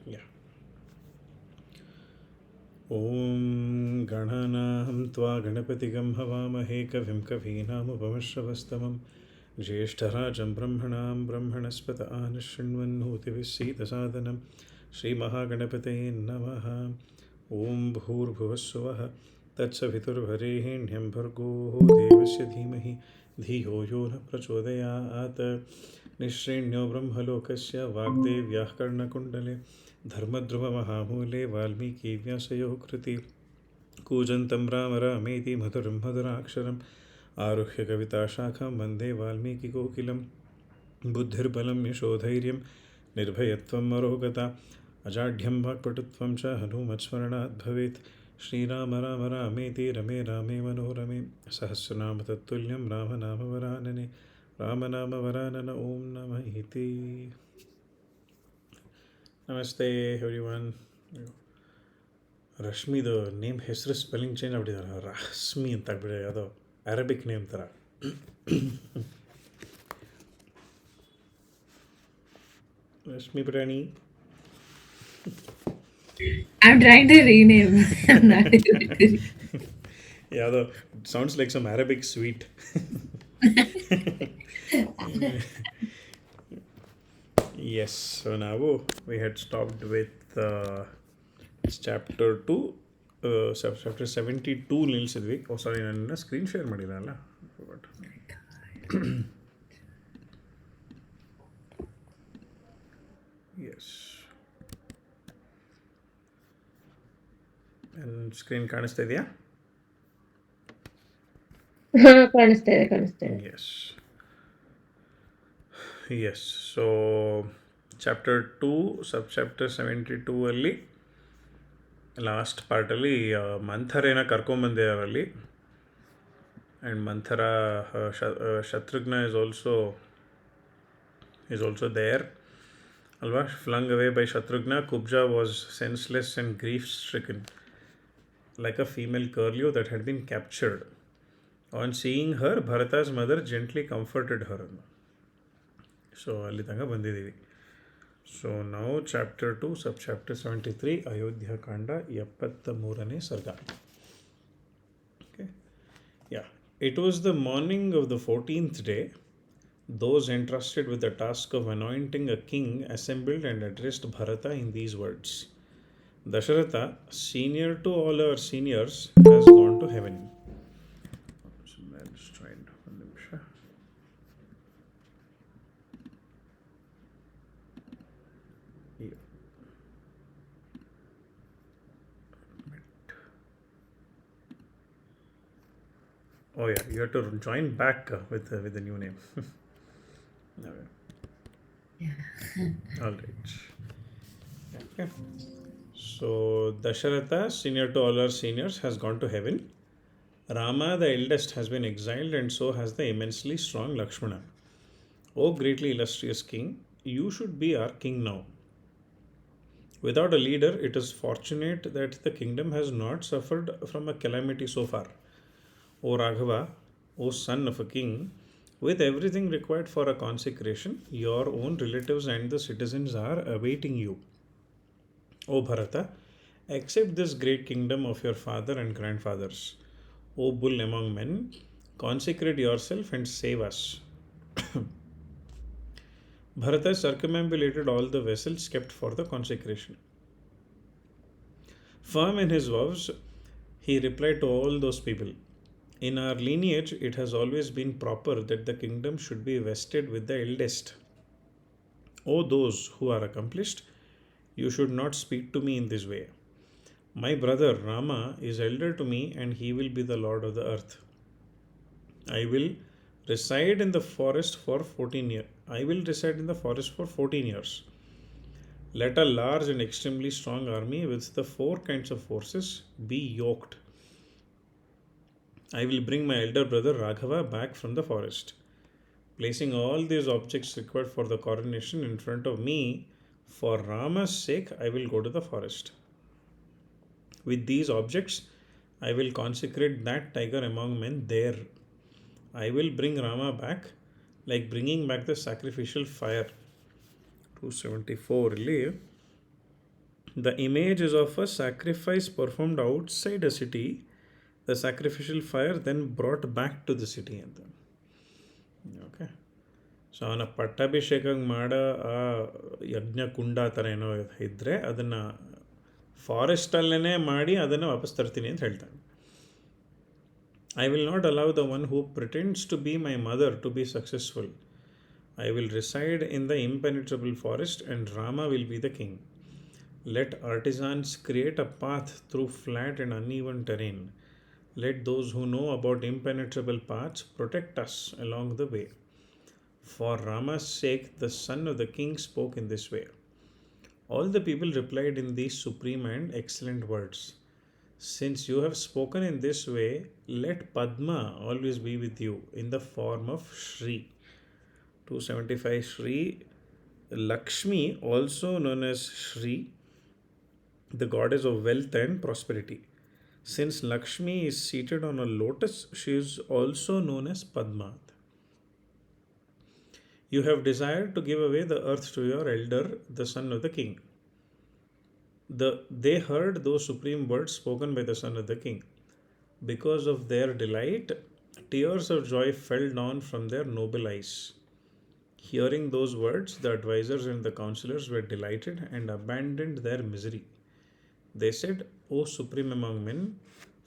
Yeah. Om Gananam Tva Ganapatigam Havamahe Kavim Kavinam Upamashravastamam Jyeshtarajam Brahmanam Brahmanaspata Anashrinvanhuti Sadanam Shri Mahaganapate Namaha Om Bhurbhuvassuvaha Tatsaviturvarehinyam Bhargo Devasya Dhimahi Dhiyo Yo Na Prachodayat Nishrinyo Brahmalokasya Vagdevyah Karnakundale धर्मध्रुवमहामूले वाल्मीकिव्यासयोः कृति कूजन्तं राम रामेति मधुरं मधुराक्षरम् आरुह्य कविताशाखां वन्दे वाल्मीकिकोकिलं बुद्धिर्बलं यशोधैर्यं निर्भयत्वम् अरोगता अजाढ्यं वाक्पटुत्वं च हनुमत्स्मरणात् भवेत् श्रीराम राम रामेति रमे रामे मनोरमे सहस्रनाम तत्तुल्यं रामनामवरानने रामनामवरानन ॐ नमः इति Namaste everyone. ರಶ್ಮಿದು ನೇಮ್ ಹೆಸರು ಸ್ಪೆಲ್ಲಿಂಗ್ ಚೇಂಜ್ ಆಗ್ಬಿಟ್ಟಿದ್ದಾರೆ. ರಶ್ಮಿ ಅಂತ ಆಗ್ಬಿಡಿ, ಅದು ಅರಬಿಕ್ ನೇಮ್ ಥರ. ರಶ್ಮಿ ಪ್ರಾಣಿ. I'm trying to rename. I'm not able to. ಯಾವುದೋ sounds like some Arabic sweet. Yes, so now we had stopped with chapter 2, chapter 72 ನಿಲ್ಲಿಸಿದ್ವಿ. ಓ ಸಾರಿ, ನನ್ನ screen share ಮಾಡಿರಲ್ಲ. Yes, screen ಕಾಣಿಸ್ತಾ ಇದೆಯಾ? ಕಾಣಿಸ್ತಾ ಇದೆ. Yes yes. So chapter 2 sub chapter 72 ಅಲ್ಲಿ last ಪಾರ್ಟಲ್ಲಿ ಮಂಥರೇನ ಕರ್ಕೊಂಬಂದಿದ್ದಾರಲ್ಲಿ. And Manthara Shatrughna is also there alva, flung away by Shatrugna. Kubja was senseless and grief stricken like a female curlew that had been captured. On seeing her, Bharata's mother gently comforted her. So ಅಲ್ಲಿ ತನಕ ಬಂದಿದ್ದೀವಿ. So ನಾವು chapter 2 sub chapter 73 Ayodhya Kanda 73ನೇ ಸರ್ಗ. Okay, yeah. It was the morning of the 14th day. Those entrusted with the task of anointing a king assembled and addressed Bharata in these words. Dasharatha, senior to all our seniors, has gone to heaven. So let's try it. One nimisha. Yeah. Oh yeah, you have to join back with the new name. Okay. Yeah. All right. Okay. So Dasharatha, senior to all our seniors, has gone to heaven. Rama, the eldest, has been exiled, and so has the immensely strong Lakshmana. O greatly illustrious king, you should be our king now. Without a leader, it is fortunate that the kingdom has not suffered from a calamity so far. O Raghava, O son of a king, with everything required for a consecration, your own relatives and the citizens are awaiting you. O Bharata, accept this great kingdom of your father and grandfathers. O bull among men, consecrate yourself and save us. Bharata circumambulated all the vessels kept for the consecration. Firm in his vows, he replied to all those people, in our lineage, it has always been proper that the kingdom should be vested with the eldest. O those who are accomplished, you should not speak to me in this way. My brother Rama is elder to me, and he will be the lord of the earth. I will reside in the forest for 14 years. I will reside in the forest for 14 years. Let a large and extremely strong army with the 4 kinds of forces be yoked. I will bring my elder brother Raghava back from the forest. Placing all these objects required for the coronation in front of me, for Rama's sake, I will go to the forest. With these objects, I will consecrate that tiger among men there. I will bring Rama back like bringing back the sacrificial fire. 274 ಇಲ್ಲಿ The image is of a sacrifice performed outside a city. The sacrificial fire then brought back to the city. ಅಂತ okay, so ಅವನ ಪಟ್ಟಾಭಿಷೇಕ ಮಾಡೋ ಆ ಯಜ್ಞ ಕುಂಡ ಆ ಥರ ಏನೋ ಇದ್ದರೆ ಅದನ್ನು ಫಾರೆಸ್ಟಲ್ಲೇ ಮಾಡಿ ಅದನ್ನು ವಾಪಸ್ ತರ್ತೀನಿ ಅಂತ ಹೇಳ್ತಾನೆ. I will not allow the one who pretends to be my mother to be successful. I will reside in the impenetrable forest and Rama will be the king. Let artisans create a path through flat and uneven terrain. Let those who know about impenetrable paths protect us along the way. For Rama's sake, the son of the king spoke in this way. All the people replied in these supreme and excellent words. Since you have spoken in this way, let Padma always be with you in the form of Shri. 275 Shri. Lakshmi, also known as Shri, the goddess of wealth and prosperity. Since Lakshmi is seated on a lotus, she is also known as Padma. You have desired to give away the earth to your elder, the son of the king. They heard those supreme words spoken by the son of the king. Because of their delight, tears of joy fell down from their noble eyes. Hearing those words, the advisors and the counselors were delighted and abandoned their misery. They said, O supreme among men,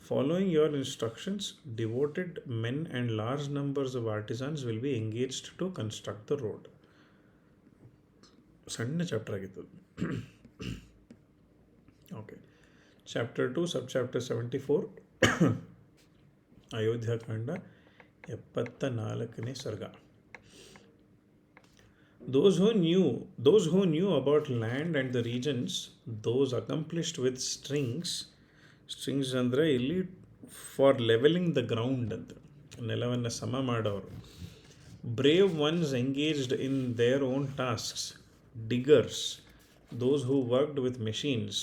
following your instructions, devoted men and large numbers of artisans will be engaged to construct the road. ಸಣ್ಣ chapter ಆಗಿತ್ತು. Okay, chapter 2 sub chapter 74 Ayodhyakanda 74ನೇ ಸರ್ಗ. Those who knew about land and the regions, those accomplished with strings ಅಂದರೆ ಇಲ್ಲಿ for levelling the ground ಅಂತ, ನೆಲವನ್ನು ಸಮ ಮಾಡೋರು. Brave once engaged in their own tasks, diggers, those who worked with machines,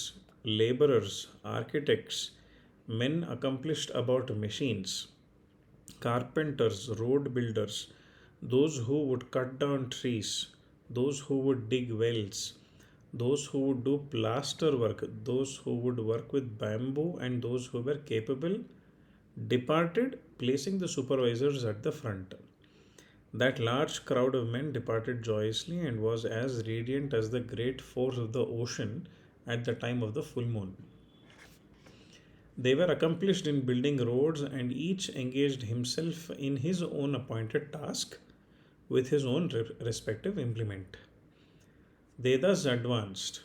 laborers, architects, men accomplished about machines, carpenters, road builders, those who would cut down trees, those who would dig wells, those who would do plaster work, those who would work with bamboo, and those who were capable departed, placing the supervisors at the front. That large crowd of men departed joyously and was as radiant as the great force of the ocean at the time of the full moon. They were accomplished in building roads, and each engaged himself in his own appointed task with his own respective implement. They thus advanced.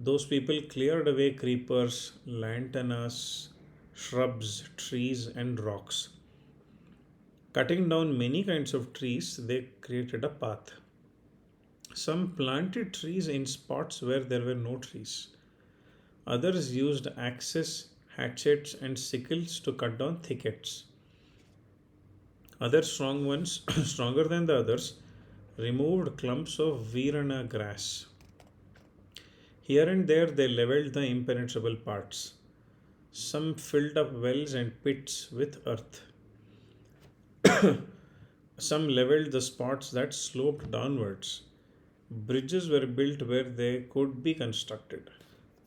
Those people cleared away creepers, lantanas, shrubs, trees, and rocks. Cutting down many kinds of trees, they created a path. Some planted trees in spots where there were no trees. Others used axes, hatchets, and sickles to cut down thickets. Other strong ones, stronger than the others, removed clumps of Virana grass. Here and there they leveled the impenetrable parts. Some filled up wells and pits with earth. Some leveled the spots that sloped downwards. Bridges were built where they could be constructed.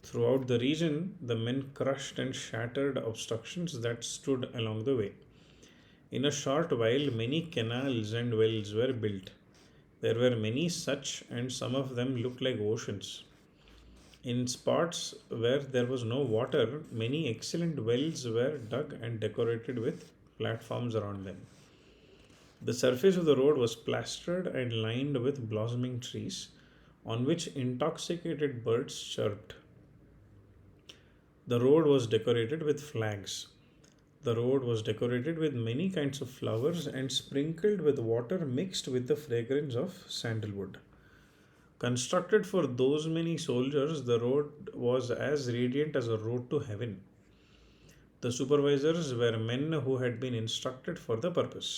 Throughout the region, the men crushed and shattered obstructions that stood along the way. In a short while, many canals and wells were built. There were many such, and some of them looked like oceans. In spots where there was no water, many excellent wells were dug and decorated with platforms around them. The surface of the road was plastered and lined with blossoming trees, on which intoxicated birds chirped. The road was decorated with flags. The road was decorated with many kinds of flowers and sprinkled with water mixed with the fragrance of sandalwood. Constructed for those many soldiers, the road was as radiant as a road to heaven. The supervisors were men who had been instructed for the purpose.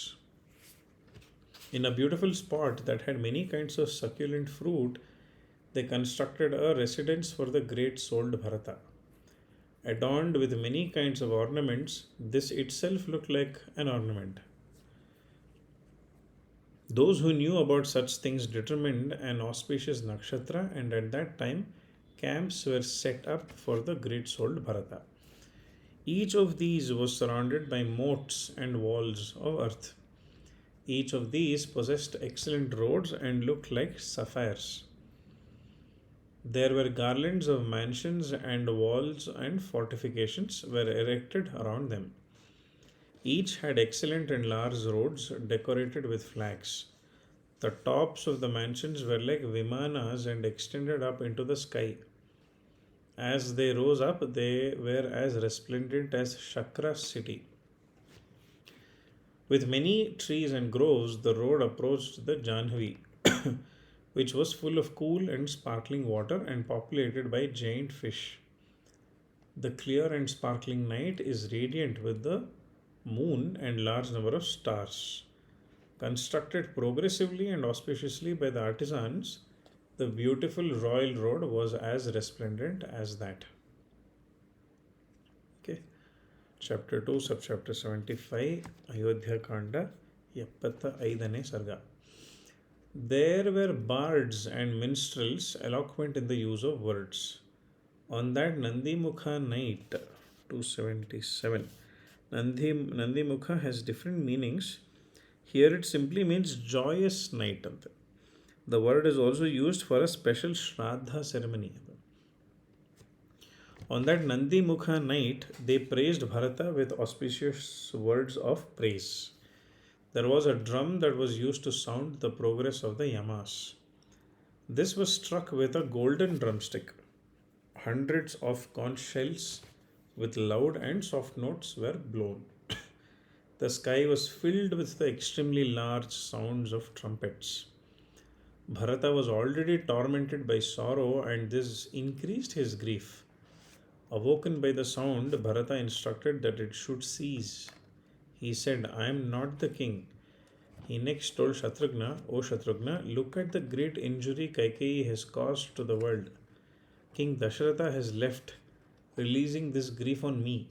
In a beautiful spot that had many kinds of succulent fruit, they constructed a residence for the great souled Bharata. Adorned with many kinds of ornaments, this itself looked like an ornament. Those who knew about such things determined an auspicious nakshatra, and at that time camps were set up for the great souled Bharata. Each of these was surrounded by moats and walls of earth. Each of these possessed excellent roads and looked like sapphires. There were garlands of mansions and walls and fortifications were erected around them. Each had excellent and large roads decorated with flags. The tops of the mansions were like vimanas and extended up into the sky. As they rose up, they were as resplendent as Shakra's city. With many trees and groves, the road approached the Janhavi, which was full of cool and sparkling water and populated by giant fish. The clear and sparkling night is radiant with the moon and large number of stars. Constructed progressively and auspiciously by the artisans, the beautiful royal road was as resplendent as that. Okay. Chapter 2, subchapter 75, Ayodhya Kanda, 75ನೇ sarga. There were bards and minstrels eloquent in the use of words. On that Nandimukha night, 277, Nandimukha has different meanings. Here it simply means joyous night. The word is also used for a special Shraddha ceremony. On that Nandi Mukha night, they praised Bharata with auspicious words of praise. There was a drum that was used to sound the progress of the Yamas. This was struck with a golden drumstick. Hundreds of conch shells with loud and soft notes were blown. The sky was filled with the extremely large sounds of trumpets. Bharata was already tormented by sorrow, and this increased his grief. Awoken by the sound, Bharata instructed that it should cease. He said, I am not the king. He next told Shatrughna, O Shatrughna, look at the great injury Kaikeyi has caused to the world. King Dasharatha has left, releasing this grief on me.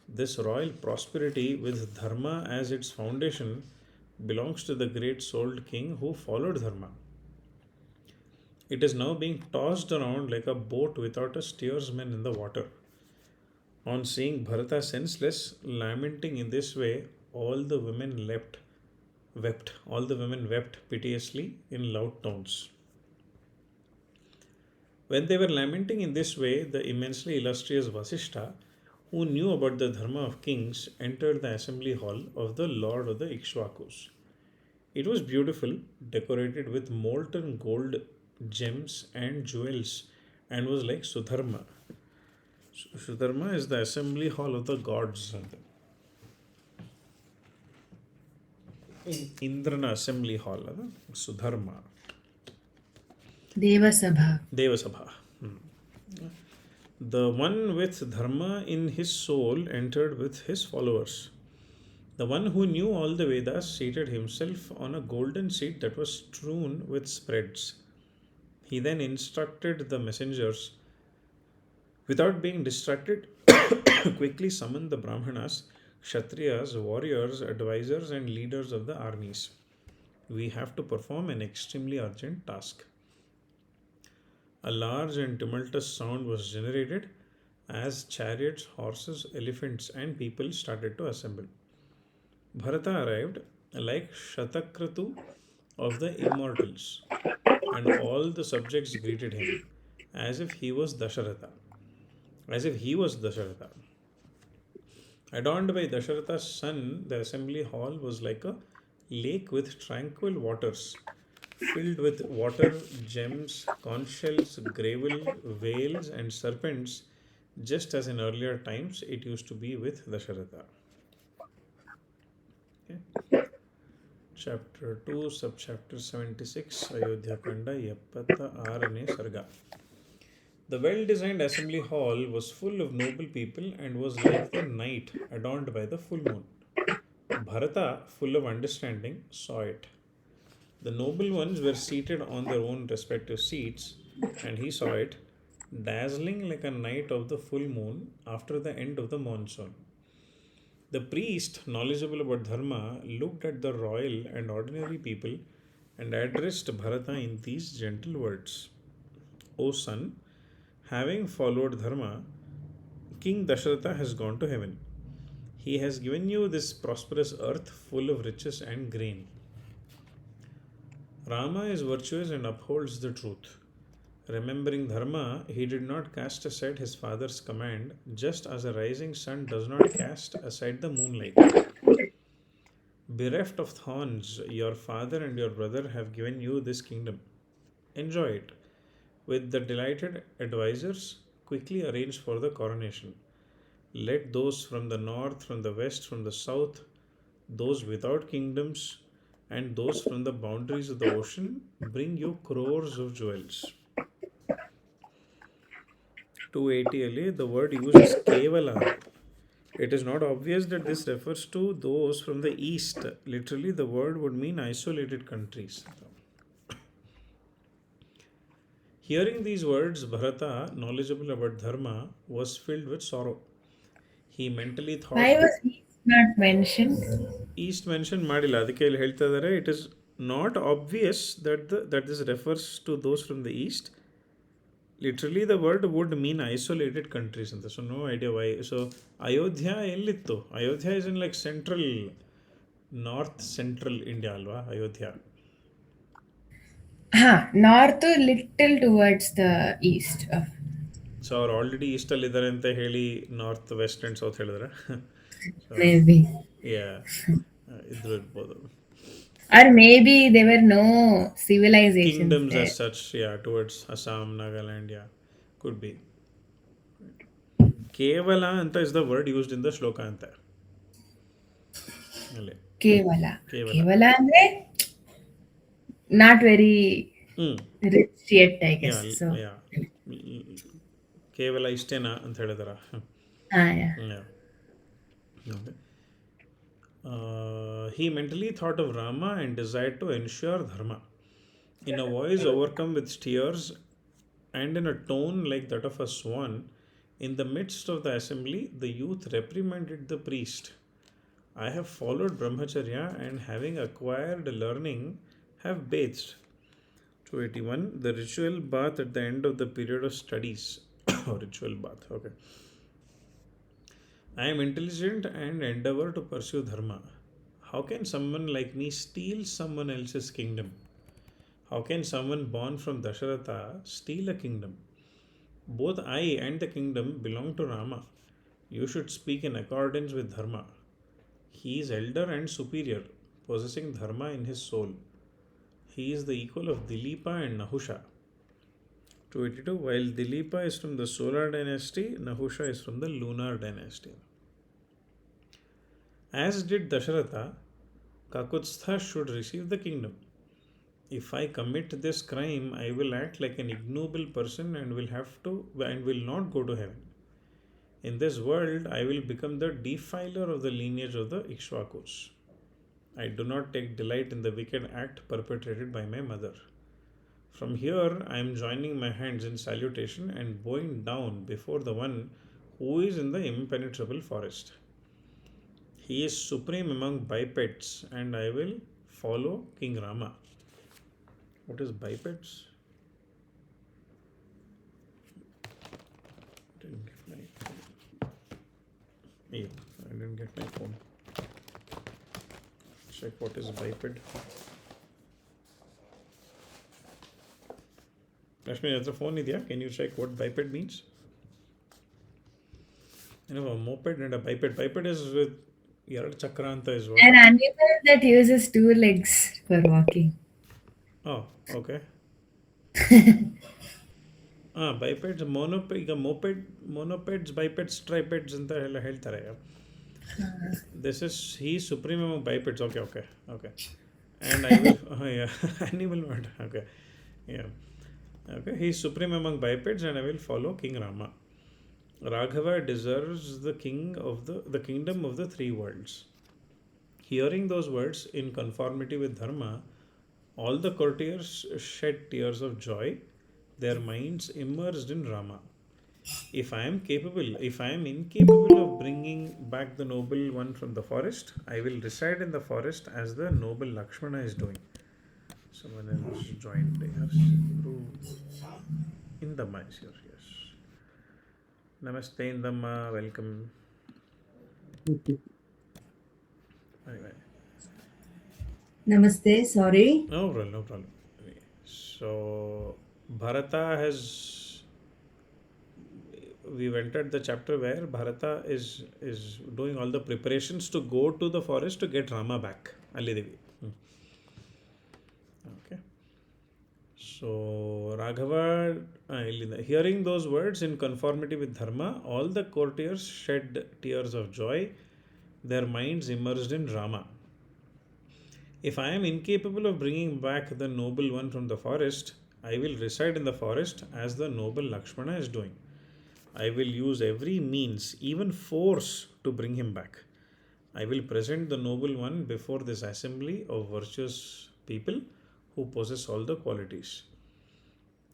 This royal prosperity with Dharma as its foundation belongs to the great souled king who followed Dharma. It is now being tossed around like a boat without a steersman in the water. On seeing Bharata senseless, lamenting in this way, all the women wept. All the women wept piteously in loud tones. When they were lamenting in this way, the immensely illustrious Vasishtha, who knew about the dharma of kings, entered the assembly hall of the Lord of the Ikshvakus. It was beautiful, decorated with molten gold, gems, and jewels, and was like Sudharma. Sudharma is the assembly hall of the gods. Indrana assembly hall, Sudharma. Devasabha. Devasabha. The one with dharma in his soul entered with his followers. The one who knew all the Vedas seated himself on a golden seat that was strewn with spreads. He then instructed the messengers, without being distracted, quickly summoned the Brahmanas, Kshatriyas, warriors, advisors, and leaders of the armies. We have to perform an extremely urgent task. A large and tumultuous sound was generated as chariots, horses, elephants, and people started to assemble. Bharata arrived like Shatakratu of the immortals, and all the subjects greeted him as if he was Dasharatha. As if he was Dasharatha. Adorned by Dasharatha's son, the assembly hall was like a lake with tranquil waters, filled with water, gems, conch shells, gravel, whales, and serpents, just as in earlier times it used to be with Dasharatha. Okay. Chapter 2, subchapter 76, Ayodhya Kanda, 76ನೇ sarga. The well designed assembly hall was full of noble people and was like the night adorned by the full moon. Bharata, full of understanding, saw it. The noble ones were seated on their own respective seats, and he saw it, dazzling like a night of the full moon after the end of the monsoon. The priest, knowledgeable about Dharma, looked at the royal and ordinary people and addressed Bharata in these gentle words: O son, Having followed Dharma, King Dasharatha has gone to heaven. He has given you this prosperous earth full of riches and grain. Rama is virtuous and upholds the truth. Remembering Dharma, he did not cast aside his father's command, just as a rising sun does not cast aside the moonlight. Bereft of thorns, your father and your brother have given you this kingdom. Enjoy it. With the delighted advisors, quickly arrange for the coronation. Let those from the north, from the west, from the south, those without kingdoms, and those from the boundaries of the ocean bring you crores of jewels. 280 the word used is Kevala. It is not obvious that this refers to those from the east. Literally, the word would mean isolated countries. Hearing these words, Bharata, knowledgeable about Dharma, was filled with sorrow. He mentally Why thought, was he not mentioned? East mentioned ಮಾಡಿಲ್ಲ ಅದಕ್ಕೆ ಇಲ್ಲಿ ಹೇಳ್ತಾ ಇದ್ದಾರೆ it is not obvious that this refers to those from the east. Literally the word would mean isolated countries ಅಂತ so no idea why. So Ayodhya ಎಲ್ಲಿತ್ತು? Ayodhya is in like central north central India ಅಲ್ವಾ Ayodhya. North to little towards the east of. So ಅವ್ರು already ಈಸ್ಟಲ್ಲಿ ಇದ್ದಾರೆ ಅಂತ ಹೇಳಿ north West and south ಹೇಳಿದ್ರೆ so Maybe. ಯಾ ಇದ್ರೂ ಇರ್ಬೋದು. Or maybe there were no civilizations Kingdoms there. as such, yeah, towards Assam, Nagaland, yeah, could be. Kevala anta is the word used in the shloka anta. ಅಲ್ಲಿ Kevala. ಕೇವಲ Kevala andre not very ಹ್ಞೂ rich yet, I yeah guess. So, ಯಾ ಕೇವಲ ಇಷ್ಟೇನಾ ಅಂತ ಹೇಳಿದಾರ. yeah. Yeah. Okay. He mentally thought of Rama and desired to ensure dharma. In a voice overcome with tears and in a tone like that of a swan, in the midst of the assembly, the youth reprimanded the priest. I have followed brahmacharya and having acquired learning, have bathed. 281. The ritual bath at the end of the period of studies. Ritual bath. Okay. I am intelligent and endeavor to pursue dharma. How can someone like me steal someone else's kingdom? How can someone born from Dasharatha steal a kingdom? Both I and the kingdom belong to Rama. You should speak in accordance with Dharma. He is elder and superior, possessing Dharma in his soul. He is the equal of Dilipa and Nahusha. 282. While Dilipa is from the solar dynasty, Nahusha is from the lunar dynasty. As did Dasharatha, Kakutstha should receive the kingdom. If I commit this crime, I will act like an ignoble person and will not go to heaven. In this world, I will become the defiler of the lineage of the Ikshvakus. I do not take delight in the wicked act perpetrated by my mother. From here, I am joining my hands in salutation and bowing down before the one who is in the impenetrable forest. He is supreme among bipeds, and I will follow King Rama. What is bipeds? Didn't get my phone. Yeah, I didn't get my phone. Check what is biped. Rashmi, that's a phone idea. Can you check what biped means? You know, a moped and a biped. Biped is with Yarad Chakranta is what? An animal that uses two legs for walking. Oh, okay. ಬೈಪೆಡ್ಸ್ ಈಗ ಮೊನೊಪೆಡ್ಸ್ ಬೈಪೆಡ್ಸ್ ಟ್ರೈಪೆಡ್ಸ್ ಅಂತ ಎಲ್ಲ ಹೇಳ್ತಾರೆ. This is he supreme among bipeds. Okay okay okay and I will animal word. Okay yeah okay he supreme among bipeds and I will follow king Rama. Raghava deserves the kingdom of the three worlds. Hearing those words in conformity with Dharma, all the courtiers shed tears of joy, their minds immersed in Rama. If I am incapable of bringing back the noble one from the forest, I will reside in the forest as the noble Lakshmana is doing. Someone else joined. They have in the mice here, yes. Namaste Indamma, welcome. Bye bye. Namaste, sorry. No problem, no problem. So, Bharata has. We've entered the chapter where Bharata is doing all the preparations to go to the forest to get Rama back. Ali Devi. Okay. So, Raghava, hearing those words in conformity with Dharma, all the courtiers shed tears of joy, their minds immersed in Rama. If I am incapable of bringing back the noble one from the forest, I will reside in the forest as the noble Lakshmana is doing. I will use every means, even force, to bring him back. I will present the noble one before this assembly of virtuous people who possess all the qualities.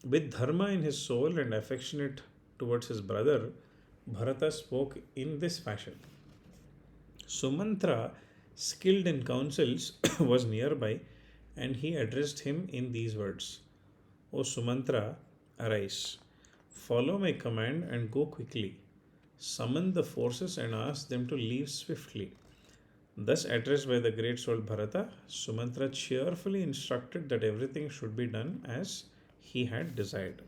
With dharma in his soul and affectionate towards his brother, Bharata spoke in this fashion. Sumantra, skilled in counsels, was nearby and he addressed him in these words: O Sumantra, arise, follow my command and go quickly. Summon the forces and ask them to leave swiftly. Thus addressed by the great soul Bharata, Sumantra cheerfully instructed that everything should be done as he had desired.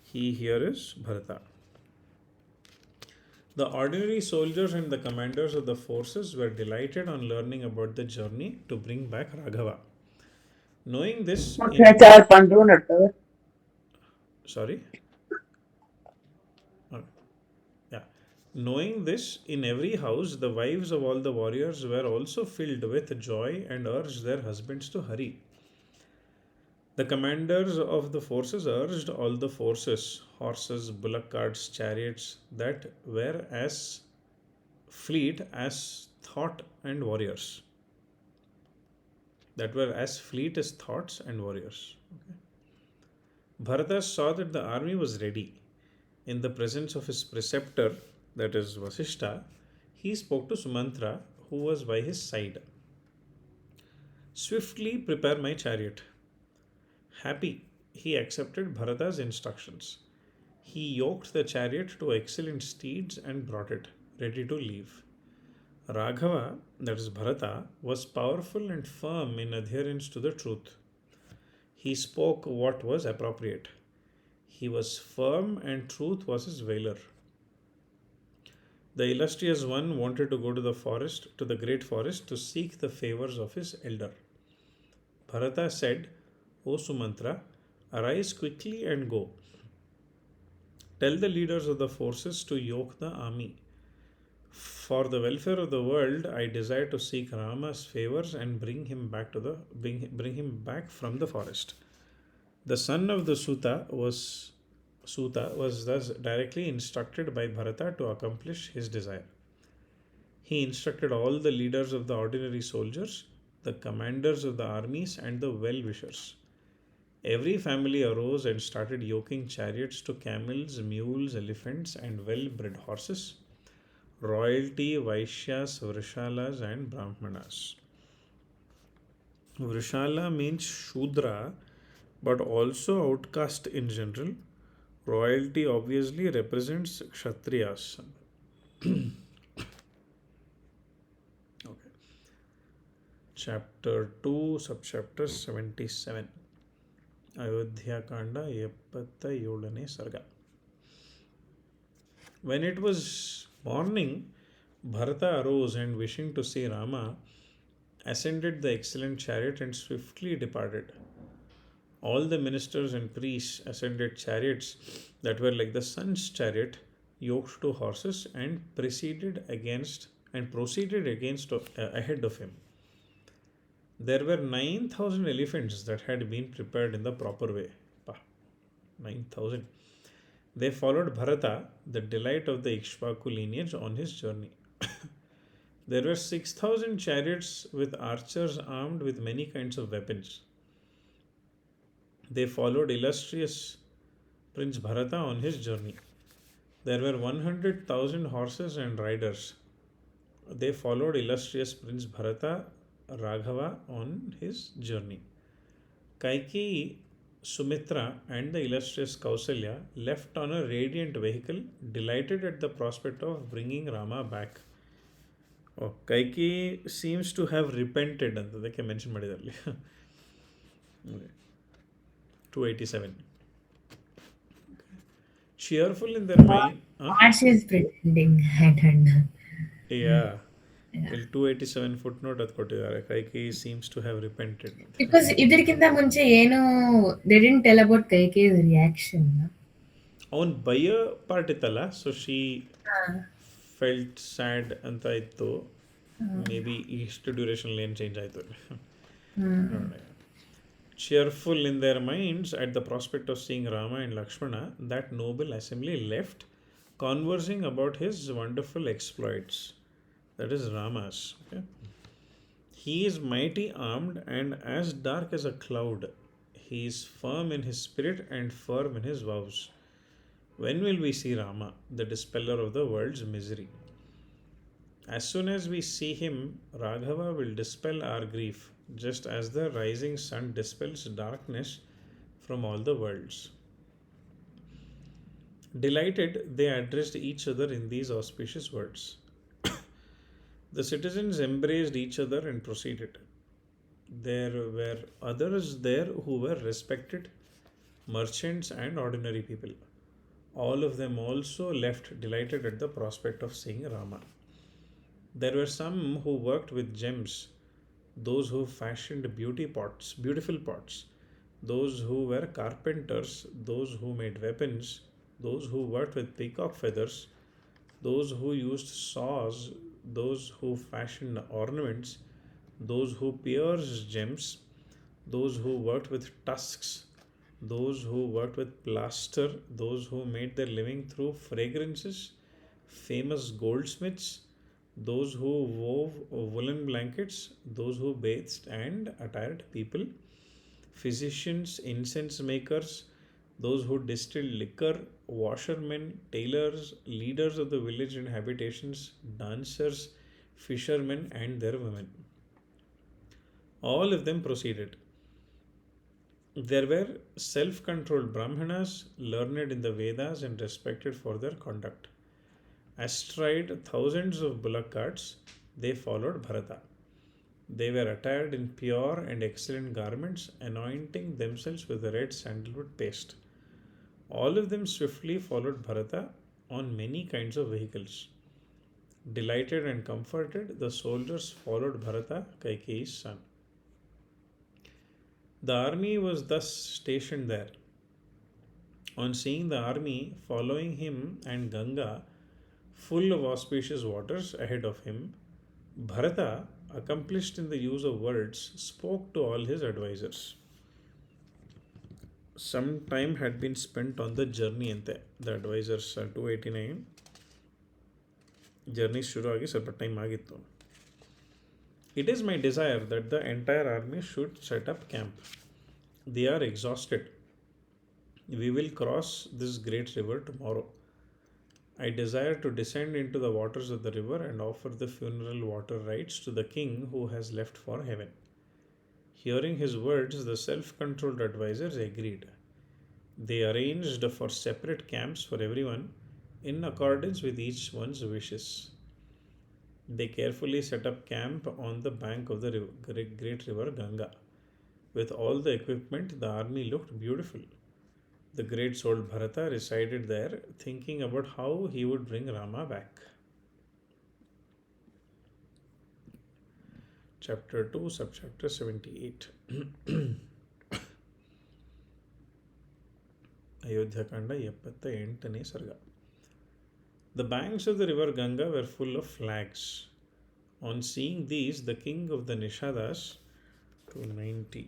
He here is Bharata. The ordinary soldiers and the commanders of the forces were delighted on learning about the journey to bring back Raghava. Knowing this in चार पाँच दो minute तक sorry, Uh, yeah, knowing this in every house, the wives of all the warriors were also filled with joy and urged their husbands to hurry. The commanders of the forces urged all the forces, horses, bullock carts, chariots, that were as fleet as thought and warriors. That were as fleet as thoughts and warriors. Okay. Bharata saw that the army was ready. In the presence of his preceptor, that is Vasishta, he spoke to Sumantra, who was by his side. Swiftly prepare my chariot. Happy, he accepted Bharata's instructions. He yoked the chariot to excellent steeds and brought it, ready to leave. Raghava, that is Bharata, was powerful and firm in adherence to the truth. He spoke what was appropriate. He was firm and truth was his valor. The illustrious one wanted to go to the forest, to the great forest, to seek the favors of his elder. Bharata said, O Sumantra, arise quickly and go. Tell the leaders of the forces to yoke the army. For the welfare of the world, I desire to seek Rama's favors and bring him back from the forest. The son of the Suta was thus directly instructed by Bharata to accomplish his desire. He instructed all the leaders of the ordinary soldiers, the commanders of the armies, and the well wishers. Every family arose and started yoking chariots to camels, mules, elephants, and well bred horses, royalty, Vaishyas, Vrishalas, and Brahmanas. Vrishala means Shudra, but also outcast in general. Royalty obviously represents Kshatriyas. Okay. Chapter 2, subchapter 77. Ayodhya Kanda 77ನೇ Sarga. When it was morning, Bharata arose and wishing to see Rama, ascended the excellent chariot and swiftly departed. All the ministers and priests ascended chariots that were like the sun's chariot, yoked to horses, and proceeded against ahead of him. There were 9,000 elephants that had been prepared in the proper way. 9,000. They followed Bharata, the delight of the Ikshvaku lineage, on his journey. There were 6,000 chariots with archers armed with many kinds of weapons. They followed illustrious Prince Bharata on his journey. There were 100,000 horses and riders. They followed illustrious Prince Bharata Raghava on his journey. Kaikeyi Sumitra and the illustrious Kausalya left on a radiant vehicle, delighted at the prospect of bringing Rama back. Oh, Kaiki seems to have repented ಅಂತ ಅದಕ್ಕೆ mention ಮಾಡಿದಲ್ಲಿ 287. Cheerful in their What mind. Huh? Ash is pretending, I don't know. Yeah. Yeah. ಇಲ್ಲಿ 287 footnote ಅದು ಕೊಟ್ಟಿದ್ದಾರೆ. Kaiki seems to have repented. Because ಇದಕ್ಕಿಂತ ಮುಂಚೆ ಏನು they didn't tell about Kaike's reaction. ಅವನ್ ಭಯ ಪಾರ್ಟ್ ಇತ್ತಲ್ಲ, ಸೊ ಶಿ ಹಾ. ಫೆಲ್ಟ್ ಸ್ಯಾಡ್ ಅಂತ ಇತ್ತು. ಮೇ ಬಿ ಇಷ್ಟು ಡ್ಯೂರೇಷನ್ ಏನು ಚೇಂಜ್ ಆಯಿತು ನೋಡೋಣ. Cheerful in their minds at the prospect of seeing Rama and Lakshmana, that noble assembly left, conversing about his wonderful exploits. That is Rama's. Okay? He is mighty armed and as dark as a cloud. He is firm in his spirit and firm in his vows. When will we see Rama, the dispeller of the world's misery? As soon as we see him, Raghava will dispel our grief, just as the rising sun dispels darkness from all the worlds. Delighted, they addressed each other in these auspicious words. The citizens embraced each other and proceeded. There were others there who were respected, merchants and ordinary people. All of them also left delighted at the prospect of seeing Rama. There were some who worked with gems, those who fashioned beautiful pots, those who were carpenters, those who made weapons, those who worked with peacock feathers, those who used saws, those who fashioned ornaments, those who pierced gems, those who worked with tusks, those who worked with plaster, those who made their living through fragrances, famous goldsmiths, those who wove woolen blankets, those who bathed and attired people, physicians, incense makers, those who distilled liquor, washermen, tailors, leaders of the village and habitations, dancers, fishermen, and their women. All of them proceeded. There were self controlled Brahmanas, learned in the Vedas and respected for their conduct. Astride thousands of bullock carts, they followed Bharata. They were attired in pure and excellent garments, anointing themselves with the red sandalwood paste. All of them swiftly followed Bharata on many kinds of vehicles. Delighted and comforted, the soldiers followed Bharata, Kaikeyi's son. The army was thus stationed there. On seeing the army following him and Ganga, full of auspicious waters ahead of him, Bharata, accomplished in the use of words, spoke to all his advisors. Some time had been spent on the journey ante. The advisors 289 journey ಶುರು ಆಗಿ ಸ್ವಲ್ಪ time ಆಗಿತ್ತು. It is my desire that the entire army should set up camp. They are exhausted. We will cross this great river tomorrow. I desire to descend into the waters of the river and offer the funeral water rites to the king who has left for heaven. Hearing his words, the self controlled advisors agreed. They arranged for separate camps for everyone in accordance with each one's wishes. They carefully set up camp on the bank of the great river Ganga. With all the equipment, the army looked beautiful. The great soul Bharata resided there, thinking about how he would bring Rama back. Chapter 2, Subchapter 78. Ayodhya Kanda 78ನೇ ಸರ್ಗ. The banks of the river Ganga were full of flags. On seeing these, the king of the Nishadas, 290,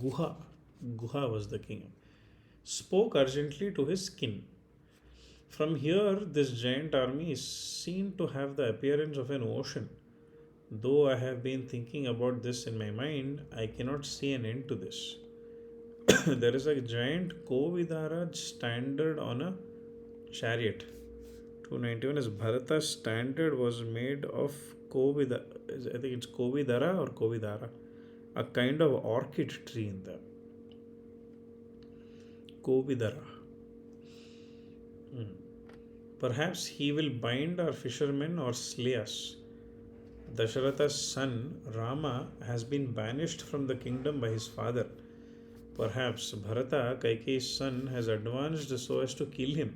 Guha was the king, spoke urgently to his kin. From here, this giant army is seen to have the appearance of an ocean. Though I have been thinking about this in my mind, I cannot see an end to this. There is a giant Kovidara standard on a chariot. 291 is Bharata's standard was made of Kovidara. I think it's Kovidara or Kovidara. a kind of orchid tree in the Kovidara. Perhaps he will bind our fishermen or slay us. Dasharatha's son Rama has been banished from the kingdom by his father. Perhaps Bharata, Kaikeyi's son, has advanced so as to kill him.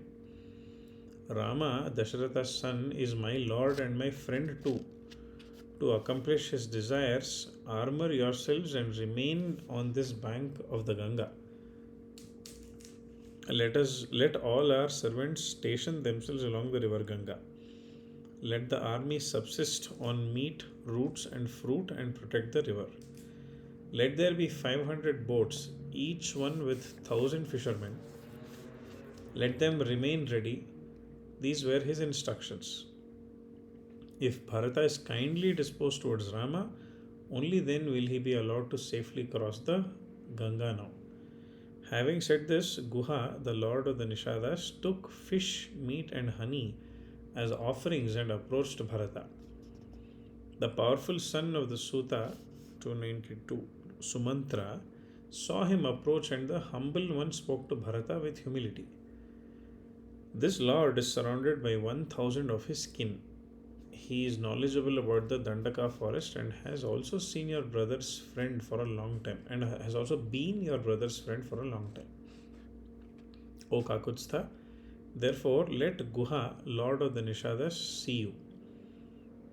Rama, Dasharatha's son, is my lord and my friend too. To accomplish his desires, armor yourselves and remain on this bank of the Ganga. Let all our servants station themselves along the river Ganga. Let the army subsist on meat, roots, and fruit and protect the river. Let there be 500 boats, each one with 1,000 fishermen. Let them remain ready. These were his instructions. If Bharata is kindly disposed towards Rama, only then will he be allowed to safely cross the Ganga now. Having said this, Guha, the lord of the Nishadas, took fish, meat, and honey as offerings and approached Bharata. The powerful son of the Suta, 292, Sumantra, saw him approach, and the humble one spoke to Bharata with humility. This lord is surrounded by 1,000 of his kin. He is knowledgeable about the Dandaka forest and has also seen your brother's friend for a long time, and has also been your brother's friend for a long time. O Kakutstha, therefore let Guha, lord of the Nishadas, see you.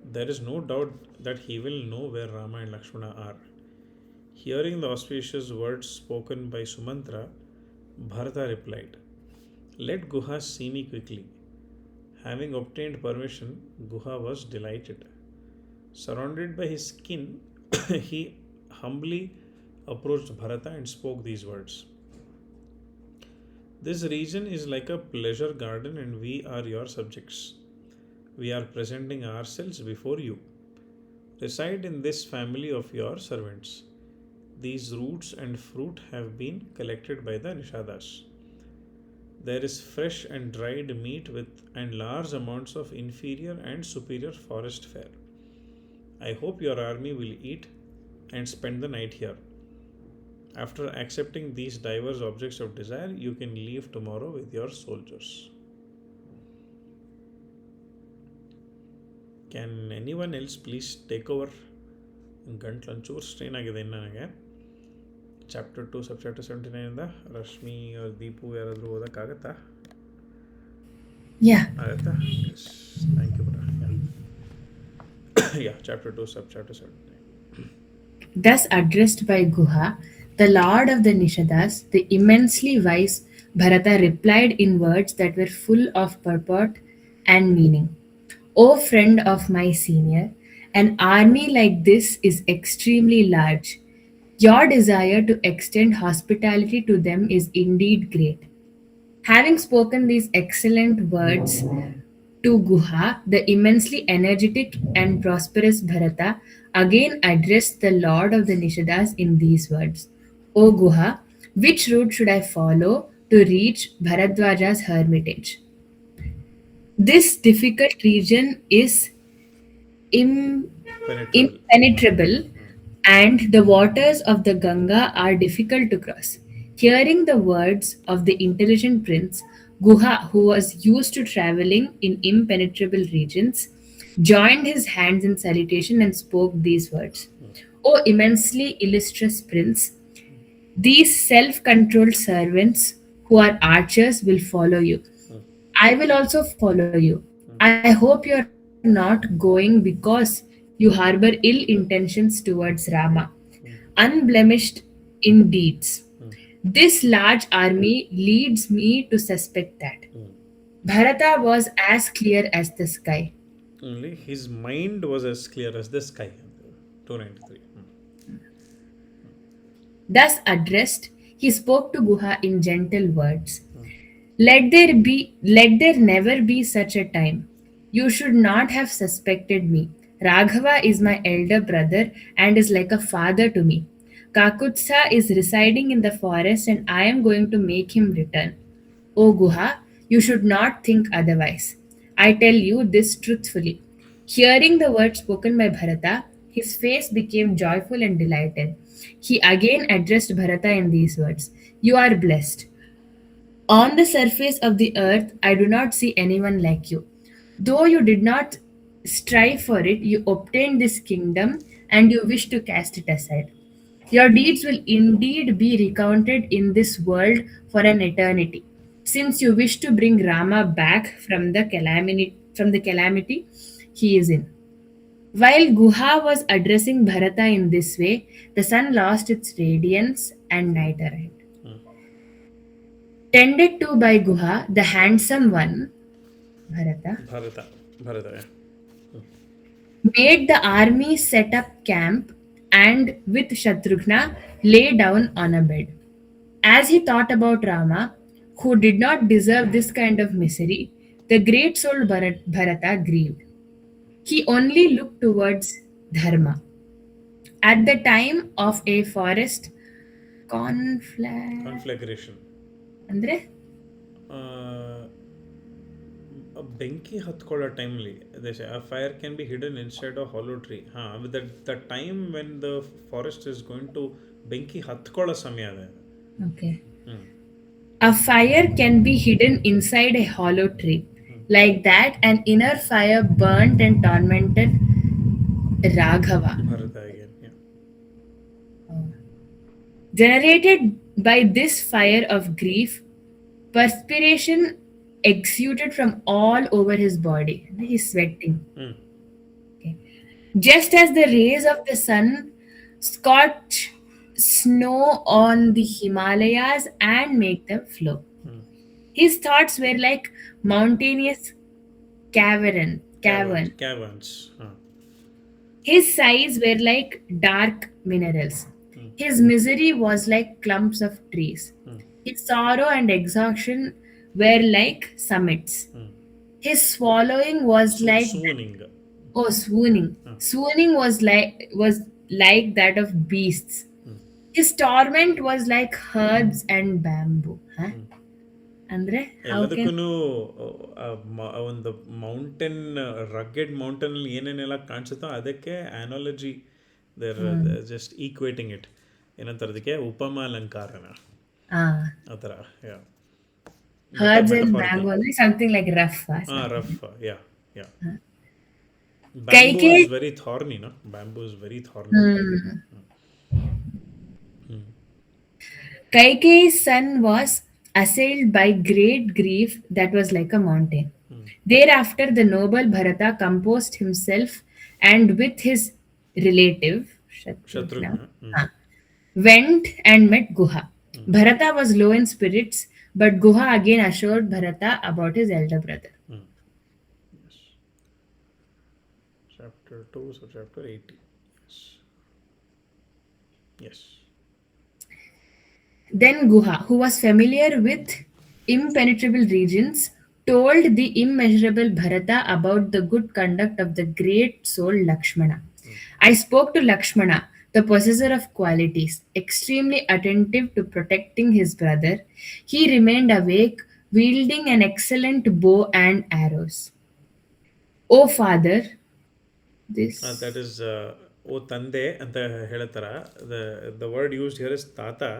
There is no doubt that he will know where Rama and Lakshmana are. Hearing the auspicious words spoken by Sumantra, Bharata replied, let Guha see me quickly. Having obtained permission, Guha was delighted. Surrounded by his kin, he humbly approached Bharata and spoke these words. This region is like a pleasure garden, and we are your subjects. We are presenting ourselves before you. Reside in this family of your servants. These roots and fruit have been collected by the Nishadas. There is fresh and dried meat with and large amounts of inferior and superior forest fare. I hope your army will eat and spend the night here. After accepting these diverse objects of desire, you can leave tomorrow with your soldiers. Can anyone else please take over? ಗಂಟ್ಲು ಒಂಚೂರು strain ಆಗಿದೆ ಇನ್ನು ನನಗೆ. Chapter 2 sub chapter 79ಇಂದ ರಶ್ಮಿ ದೀಪು ಯಾರಾದರೂ ಓದೋಕ್ಕಾಗತ್ತಾ? Yeah. ಆಗುತ್ತಾ? Yes, thank you bro. Yeah chapter 2 sub chapter 79. Thus addressed by Guha, the lord of the Nishadas, the immensely wise Bharata replied in words that were full of purport and meaning. O friend of my senior, an army like this is extremely large. Your desire to extend hospitality to them is indeed great. Having spoken these excellent words to Guha, the immensely energetic and prosperous Bharata again addressed the lord of the Nishadas in these words. O Guha, which route should I follow to reach Bharadwaja's hermitage? This difficult region is Penetrable. impenetrable, and the waters of the Ganga are difficult to cross. Hearing the words of the intelligent prince, Guha, who was used to traveling in impenetrable regions, joined his hands in salutation and spoke these words. O immensely illustrious prince, these self controlled servants who are archers will follow you. I will also follow you. I hope you're not going because you harbor ill intentions towards Rama, unblemished in deeds. This large army leads me to suspect that. Bharata was as clear as the sky. Only his mind was as clear as the sky. 293. Thus addressed, he spoke to Guha in gentle words. Let there never be such a time. You should not have suspected me. Raghava is my elder brother and is like a father to me. Kakutsa is residing in the forest and I am going to make him return. O Guha, you should not think otherwise. I tell you this truthfully. Hearing the words spoken by Bharata, His face became joyful and delighted. He again addressed Bharata in these words: You are blessed. On the surface of the earth, I do not see anyone like you. Though you did not strive for it, you obtained this kingdom and you wish to cast it aside. Your deeds will indeed be recounted in this world for an eternity, since you wish to bring Rama back from the calamity he is in. While Guha was addressing Bharata in this way, the sun lost its radiance and night arrived. Tended to by Guha, the handsome one, Bharata, Bharata. Bharata, yeah. made the army set up camp and with Shatrughna lay down on a bed. As he thought about Rama, who did not deserve this kind of misery, the great souled Bharata grieved. He only looked towards Dharma. At the time of a forest conflict, Conflagration. andre Uh, a ಬೆಂಕಿ ಹತ್ಕೊಳ್ಳೋ timely they say a fire can be hidden inside a hollow tree. With the time when the forest is going to ಬೆಂಕಿ ಹತ್ಕೊಳ್ಳೋ ಸಮಯ ಅದೇ. okay. Hmm. A fire can be hidden inside a hollow tree. Like that, an inner fire burnt and tormented Raghava. Bharata again, yeah. Generated by this fire of grief, perspiration exuded from all over his body. He's sweating. Hmm. Okay. Just as the rays of the sun scorch snow on the Himalayas and make them flow. His thoughts were like mountainous Caverns. cavern. Caverns. His sighs were like dark minerals. His misery was like clumps of trees. His sorrow and exhaustion were like summits. His swallowing was like Swooning. swooning. Swooning was like that of beasts. His torment was like herbs and bamboo. Huh? Andre, how can ಎಲ್ಲದಕ್ಕೂ ಒಂದು mountain ರಗ್ಗೆಡ್ ಮೌಂಟೇನಲ್ಲಿ ಏನೇನೆಲ್ಲ ಕಾಣಿಸುತ್ತೋ ಅದಕ್ಕೆ analogy there just equating it ಏನಂತಾರೆ ಅದಕ್ಕೆ ಉಪಮಾ ಅಲಂಕಾರನ ಆ ಥರ ಯಾ herbs and bamboo ಅಂದ್ರೆ something like rough. Rough yeah yeah ಕೈ bamboo is very thorny no bamboo is very thorny Kaikeyi's son was assailed by great grief that was like a mountain. Thereafter, the noble Bharata composed himself and with his relative Shatrughna Shatrughna went and met Guha. Bharata was low in spirits, but Guha again assured Bharata about his elder brother. chapter 2 so chapter 80 yes Then Guha, who was familiar with impenetrable regions, told the immeasurable Bharata about the good conduct of the great soul Lakshmana. I spoke to Lakshmana, the possessor of qualities, extremely attentive to protecting his brother. He remained awake, wielding an excellent bow and arrows. O father, this. that is ಓ ತಂದೆ ಅಂತ ಹೇಳ್ತಾರ the word used here is tata.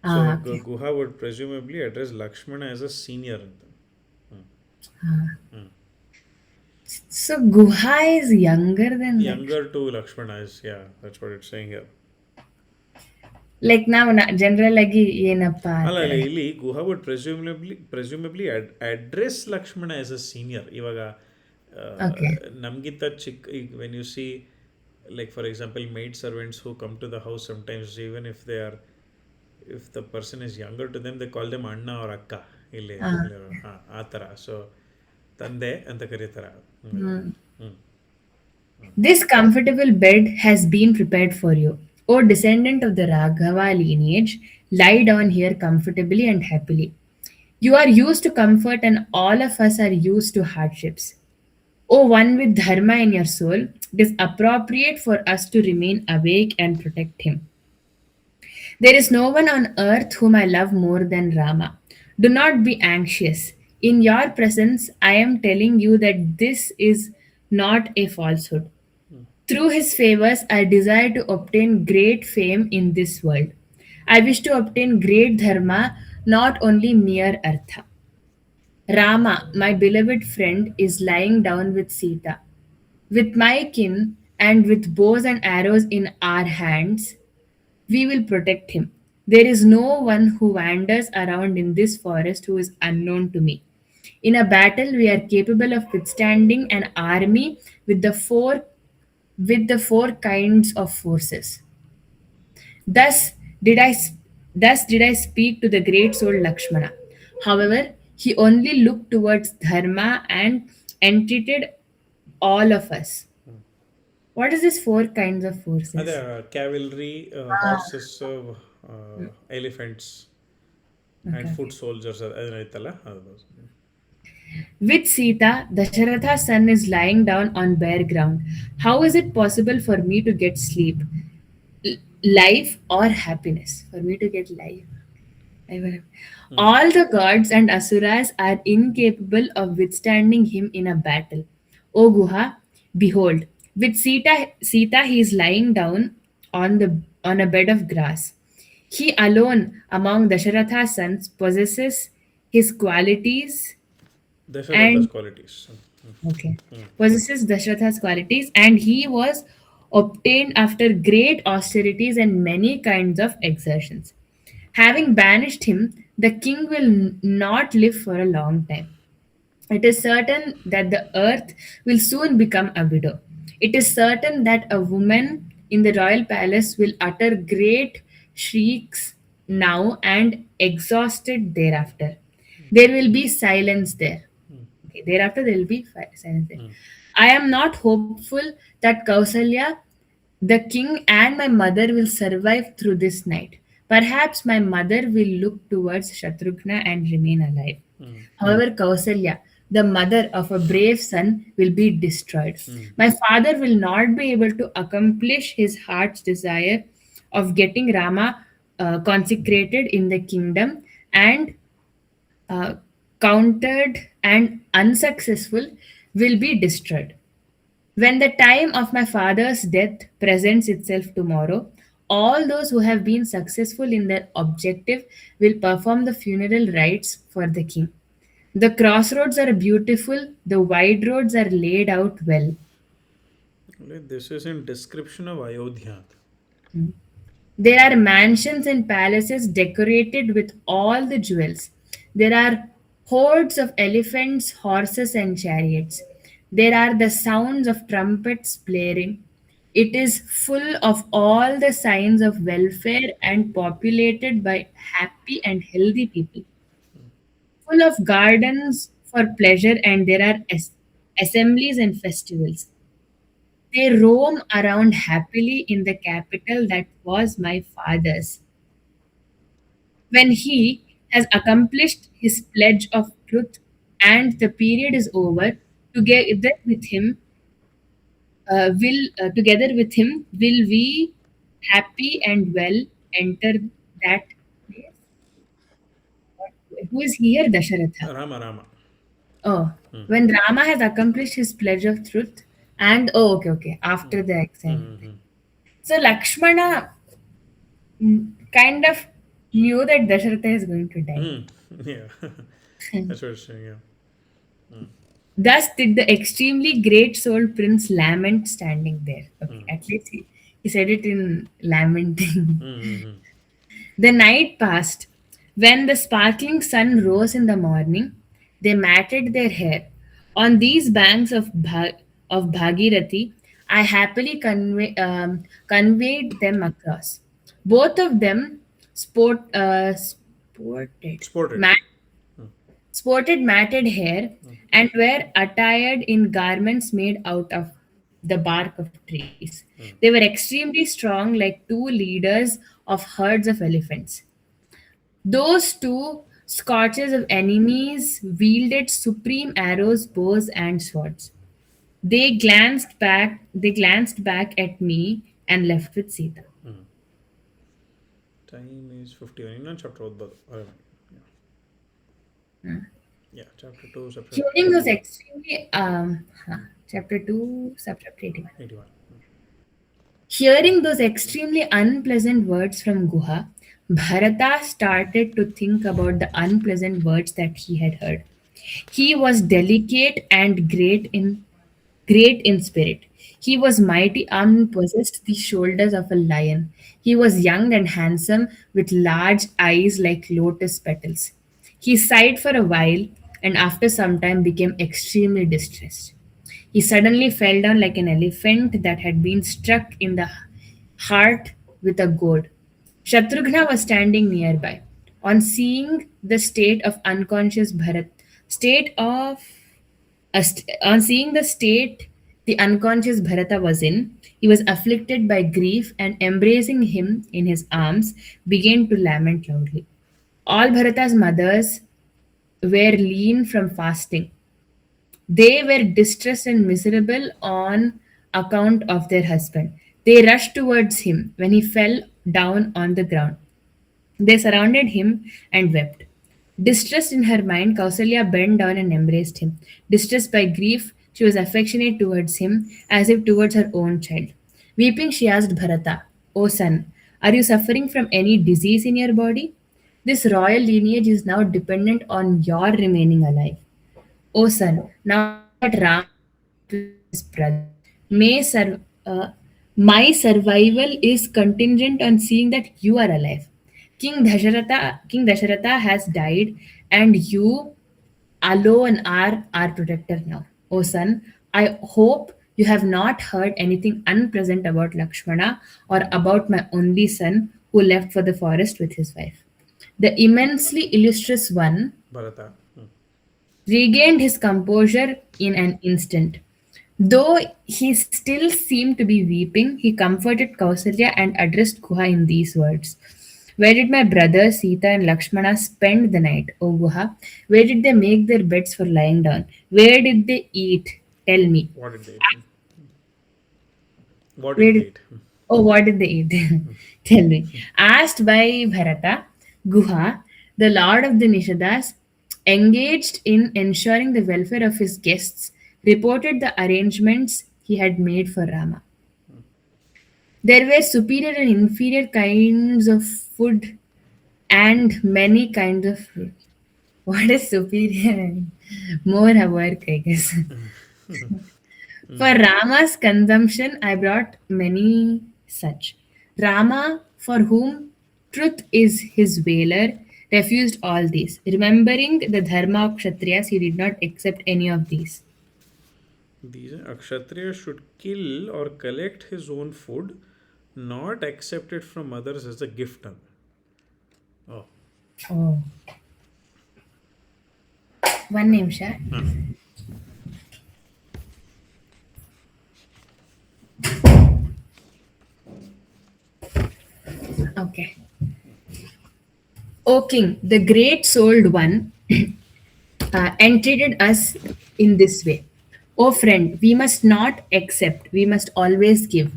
So Okay. Guha would presumably address Lakshmana as a senior ಅಂತ. So Guha is younger than Younger to Lakshmana is, yeah, that's what it's saying here. like ನಾವು general ಆಗಿ ಏನಪ್ಪಾ ಅಲ್ಲ ಇಲ್ಲಿ Guha would presumably address Lakshmana as a senior. ಇವಾಗ ನಮಗಿಂತ ಚಿಕ್ಕ ಈಗ when you see like for example maid servants who come to the house sometimes even if they are if the person is younger to them they call them anna ಅವ್ರ ಅಕ್ಕ ಇಲ್ಲಿ ಹಾಂ ಆ ಥರ. ಸೊ ತಂದೆ ಅಂತ ಕರೀತಾರೆ. This comfortable bed has been prepared for you. O descendant of the Raghava lineage, lie down here comfortably and happily. You are used to comfort, and all of us are used to hardships. O one with Dharma in your soul, it is appropriate for us to remain awake and protect him. There is no one on earth whom I love more than Rama. Do not be anxious. In your presence, I am telling you that this is not a falsehood. Through his favors, I desire to obtain great fame in this world. I wish to obtain great dharma, not only mere artha. Rama, my beloved friend, is lying down with Sita. With my kin and with bows and arrows in our hands, we will protect him. There is no one who wanders around in this forest who is unknown to me. In a battle, we are capable of withstanding an army with the four kinds of forces. Thus did I thus did I speak to the great soul Lakshmana. However, he only looked towards dharma and entreated all of us. What is this four kinds of ಅದೇ forces? cavalry, Ah, horses, elephants and okay, foot okay. soldiers ಅದೇನೈತಲ್ಲ ಅದು. With Sita, Dasharatha's son is lying down on bare ground. How is it possible for me to get sleep, life, or happiness? For me to get life. All the gods and asuras are incapable of withstanding him in a battle. O Guha, behold, with Sita he is lying down on a bed of grass. He alone among Dasharatha's sons possesses his qualities Dasharatha's and qualities. okay, possesses Dasharatha's qualities, and he was obtained after great austerities and many kinds of exertions. Having banished him, the king will not live for a long time. It is certain that the earth will soon become a widow. It is certain that a woman in the royal palace will utter great shrieks now and exhausted thereafter. There will be silence there. Okay, thereafter, there will be silence there. I am not hopeful that Kausalya, the king, and my mother will survive through this night. Perhaps my mother will look towards Shatrughna and remain alive. However, Kausalya, the mother of a brave son, will be destroyed. My father will not be able to accomplish his heart's desire of getting Rama consecrated in the kingdom, and uh, countered and unsuccessful, will be destroyed. When the time of my father's death presents itself tomorrow, all those who have been successful in their objective will perform the funeral rites for the king. The crossroads are beautiful, the wide roads are laid out well. This is in description of Ayodhya. There are mansions and palaces decorated with all the jewels. There are hordes of elephants, horses, and chariots. There are the sounds of trumpets blaring. It is full of all the signs of welfare and populated by happy and healthy people. Full of gardens for pleasure, and there are assemblies and festivals. They roam around happily in the capital that was my father's. When he has accomplished his pledge of truth and the period is over, together with him, will we happy and well enter that place? Who is here, Dasharatha? Rama, Rama. Oh, when Rama has accomplished his pledge of truth, and oh, okay, okay, after the exile. So Lakshmana kind of knew that Dasharatha is going to die. Yeah, that's what it's saying. Yeah. Thus did the extremely great souled prince lament standing there. Okay, at least he said it in lamenting. The night passed. When the sparkling sun rose in the morning, they matted their hair. On these banks of Bhagirathi, I happily conveyed them across. Both of them sported Sported. sported matted hair, and were attired in garments made out of the bark of trees. They were extremely strong, like two leaders of herds of elephants. Those two scourges of enemies wielded supreme arrows, bows, and swords. They glanced back at me and left with Sita. Time is 51. ಇನ್ನೊಂದು chapter ಓದ್ಬೋದು. Yeah, chapter 2, subchapter Hearing was extremely chapter 2, subchapter 81. 81. Hearing those extremely unpleasant words from Guha, Bharata started to think about the unpleasant words that he had heard. He was delicate and great in spirit. He was mighty armed and possessed the shoulders of a lion. He was young and handsome, with large eyes like lotus petals. He sighed for a while and after some time became extremely distressed. He suddenly fell down like an elephant that had been struck in the heart with a goad. Shatrughna was standing nearby. On seeing the state of on seeing the state the unconscious Bharata was in, he was afflicted by grief and embracing him in his arms, began to lament loudly. All Bharata's mothers were lean from fasting. They were distressed and miserable on account of their husband. They rushed towards him when he fell down on the ground. They surrounded him and wept. Distressed in her mind, Kausalya bent down and embraced him. Distressed by grief, she was affectionate towards him as if towards her own child. Weeping, she asked Bharata, O son, are you suffering from any disease in your body? This royal lineage is now dependent on your remaining alive. O son, now that Rama has returned with his brothers, uh, my survival is contingent on seeing that you are alive. King Dasharatha has died, and you alone are our protector now. O son, I hope you have not heard anything unpleasant about Lakshmana or about my only son who left for the forest with his wife. The immensely illustrious one Bharata. regained his composure in an instant. Though he still seemed to be weeping, he comforted Kausalya and addressed Guha in these words. Where did my brothers Sita and Lakshmana spend the night, O Guha? Where did they make their beds for lying down? Where did they eat? Tell me. What did they eat? What Where did they did eat? Oh, what did they eat? Tell me. Asked by Bharata, Guha, the lord of the Nishadas, engaged in ensuring the welfare of his guests, reported the arrangements he had made for Rama. There were superior and inferior kinds of food and many kinds of fruit. What is superior and more work, I guess. For Rama's consumption, I brought many such. Rama, for whom truth is his valour, refused all these. Remembering the dharma of Kshatriyas, he did not accept any of these. These Akshatriya should kill or collect his own food, not accept it from others as a gift. Oh, Oh, one ನಿಮಿಷ. Okay. O king, the great souled one entreated us in this way. O friend, we must not accept, we must always give.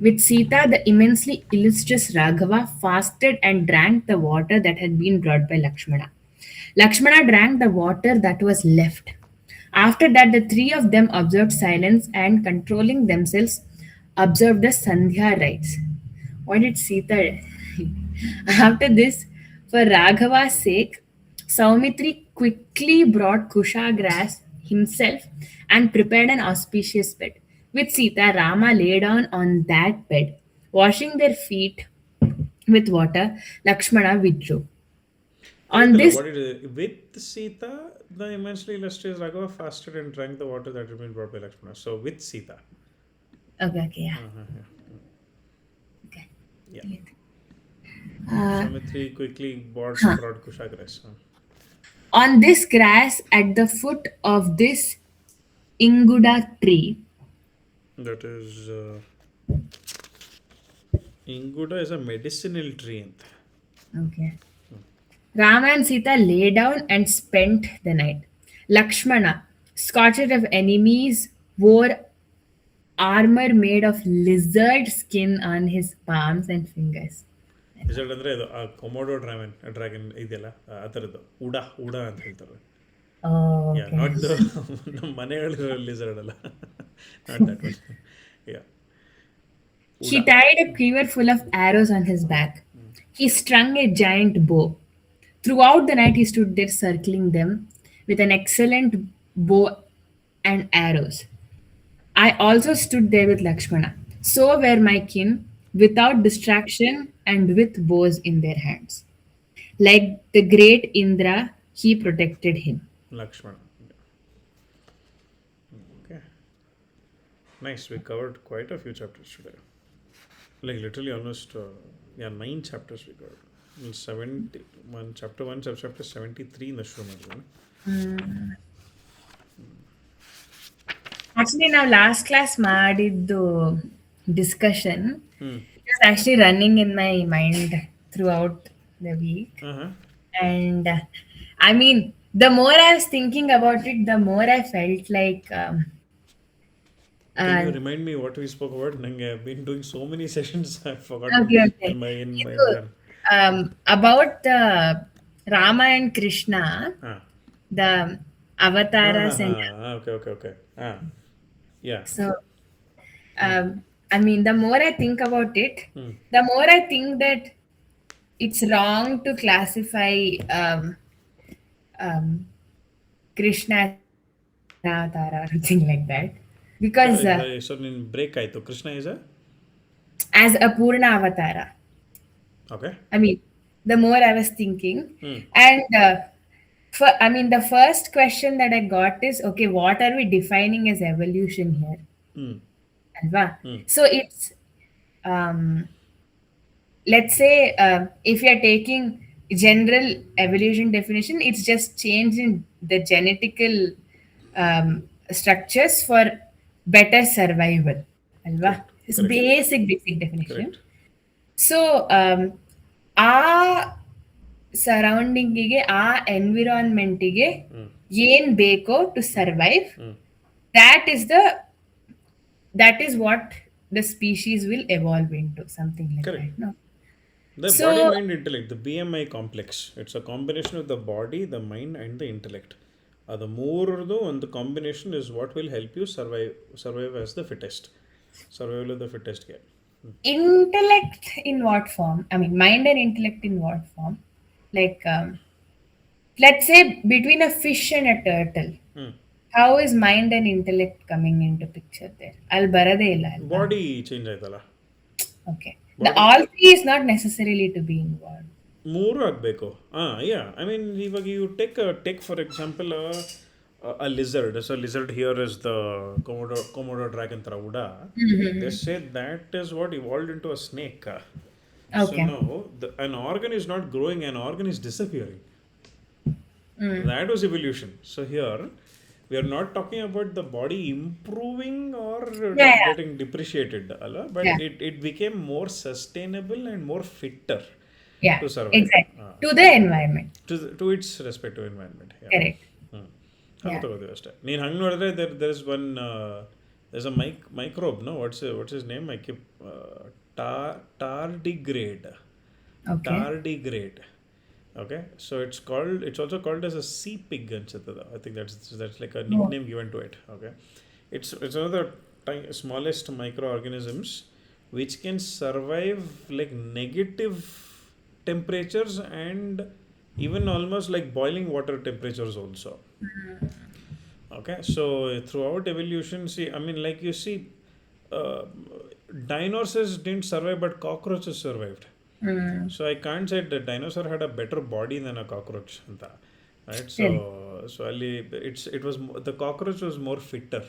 With Sita, the immensely illustrious Raghava fasted and drank the water that had been brought by Lakshmana. Lakshmana drank the water that was left. After that, the three of them observed silence and, controlling themselves, observed the Sandhya rites. What did Sita? After this, for Raghava's sake, Saumitri quickly brought Kusha grass himself and prepared an auspicious bed. With Sita, Rama lay down on that bed. Washing their feet with water, Lakshmana withdrew. On Iditala, this, what did it? With Sita, the immensely illustrious Raghava fasted and drank the water that had been brought by Lakshmana. So with Sita. okay, yeah, Uh-huh. okay. Yeah. Uh, Samitri quickly huh. brought Kushagras. On this grass at the foot of this Inguda tree, That is, Inguda is a medicinal tree. okay, Rama and Sita lay down and spent the night. Lakshmana, scorched of enemies, wore armor made of lizard skin on his palms and fingers. Lizard ಅಂದರೆ ಇದು ಕೊಮೋಡೋ dragon ಇದೆಯಲ್ಲ ಆ ಥರದ್ದು ಉಡ ಅಂತ ಹೇಳ್ತಾರೆ. Oh, yeah okay. Not the ನಮ್ಮ ಮನೆಗಳ lizard ಅಲ್ಲ, not that one. Yeah He Uda. tied a quiver full of arrows on his back. He strung a giant bow. Throughout the night, he stood there circling them with an excellent bow and arrows. I also stood there with Lakshmana. So were my kin, without distraction and with bows in their hands. Like the great Indra, he protected him. Lakshmana. Okay. Nice. We covered quite a few chapters today. Like literally almost, yeah, 9 chapters we covered. Well, 71, chapter 1, chapter 73 in the Shromadhi. Actually, now last class ಮಾಡಿದ್ದು discussion Hmm. it was actually running in my mind throughout the week. Uh-huh. And I mean, the more I was thinking about it, the more I felt like Can uh, you remind me what we spoke about? I've been doing so many sessions, I've forgotten okay, okay. in my ಇದು, plan. about the Rama and Krishna, Ah. the Ah, Avatara ah, and ah, okay, okay, okay. Ah, yeah. so Hmm. I mean, the more I think about it, Hmm. the more I think that it's wrong to classify um, Krishna as an avatar or something like that. Because So in break ಆಯ್ತು Krishna is a as a Purna Avatara, okay. I mean, the more I was thinking, Hmm. and I mean, the first question that I got is okay, what are we defining as evolution here? Hmm. Alva? Hmm. So it's um, let's say if you're taking general evolution definition, it's just change in the genetical structures for better survival. Alva? Correct. It's Correct. basic definition. Correct. So ಆ ಸರೌಂಡಿಂಗಿಗೆ ಆ ಎನ್ವಿರಾನ್ಮೆಂಟಿಗೆ Hmm. ಏನ್ ಬೇಕೋ to survive Hmm. that is the that is what the species will evolve into, something like Correct. that, no? The body, So mind, intellect, the BMI complex. It's a combination of the body, the mind, and the intellect. The more though, and the combination is what will help you survive as the fittest. Survival of the fittest game. intellect in what form? I mean, mind and intellect in what form? Like let's say between a fish and a turtle, Hmm. how is mind and intellect coming into picture there? Al barade illa alva. Body change ಆಯ್ತಲ್ಲ. Okay. The Body all three is not necessarily to be involved. ಮೂರು ಆಗಬೇಕು. ಯಾ I mean ಇವಾಗ you take for example a lizard. So lizard here is the Komodo dragon ಥರ ಉಡ. They say that is what evolved into a snake. So Okay. now an organ is not growing, an organ is disappearing. That was evolution. So here we are not talking about the body improving or Yeah, yeah, getting depreciated, Allah, but yeah, it became more sustainable and more fitter yeah. to survive Exactly. To the environment. to its respective environment. Yeah. Correct. ಹ್ಮ್. ಹಂಗೆ Yeah. ತಗೋತೀವಿ ಅಷ್ಟೇ. ನೀನು ಹಂಗೆ ನೋಡಿದ್ರೆ there is one there's a microbe, no? What's his name? I keep tardigrade. Okay. Tardigrade. Okay, so it's also called as a sea pig ಅನ್ಸುತ್ತದ. I think that's like a Oh. nickname given to it. Okay, it's one of the smallest microorganisms which can survive like negative temperatures and even almost like boiling water temperatures also. Okay, so throughout evolution, see, I mean, like you see, uh, dinosaurs didn't survive, but cockroaches survived. Mm. So I can't say the dinosaur had a better body than a cockroach, ಅಂತ. Right? Correct. So ಅಲ್ಲಿ it was the cockroach was more fitter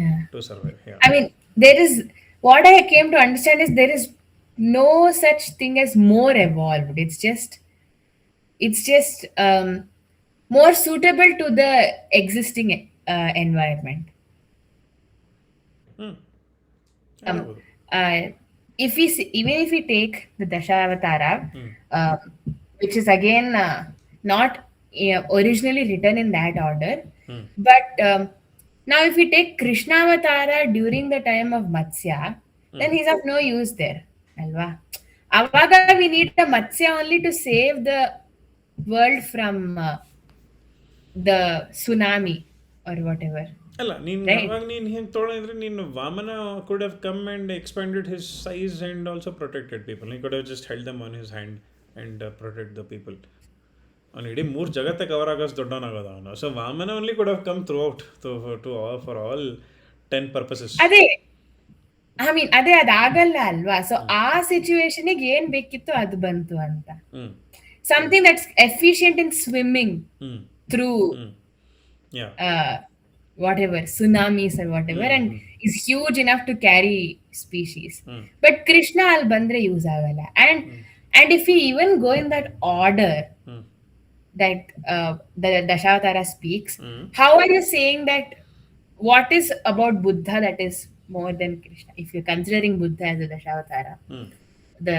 Yeah. to survive. Yeah. I mean, there is what I came to understand is there is no such thing as more evolved. It's just more suitable to the existing environment. Hmm. Um, ಹೇಳ್ಬೋದು. uh, if we see, even if we take the Dashavatara, Hmm. uh, which is again not originally written in that order, Hmm. but now if we take Krishna Avatara during the time of Matsya, then he's of no use there. Alva. Avaga we need a Matsya only to save the world from the tsunami or whatever. ಅಲ್ಲ ನೀನು right? ಅವಾಗ ನೀನು ಹಿಂಗೆ ತೊಗೊಂಡಿದ್ರೆ ನೀನು Vamana could have come and expanded his size and also protected people he could have just held them on his hand and protect the people. ಅವ್ನು ಇಡೀ ಮೂರು ಜಗತ್ತೆ ಕವರ್ ಆಗೋಷ್ಟು ದೊಡ್ಡವನಾಗೋದು ಅವನು. So Vamana only could have come through out to for all 10 purposes. ಅದೇ I mean ಅದೇ ಅದಾಗಲ್ಲ ಅಲ್ವಾ, ಸೊ ಆ ಸಿಚುವೇಶನ್ಗೆ ಏನ್ ಬೇಕಿತ್ತು ಅದು ಬಂತು ಅಂತ. ಹ್ಞೂ something that's efficient in swimming ಹ್ಞೂ ಥ್ರೂ ಹ್ಞೂ ಯಾ whatever tsunamis or whatever, ಹ್ಞೂ and ಹ್ಞೂ is huge enough to carry species. ಹ್ಞೂ But Krishna al bandre use agala, and if we even go in that order ಹ್ಞೂ that the Dashavatara speaks, ಹ್ಞೂ how are you saying that what is about Buddha that is more than Krishna, if you're considering Buddha as a Dashavatara, ಹ್ಞೂ the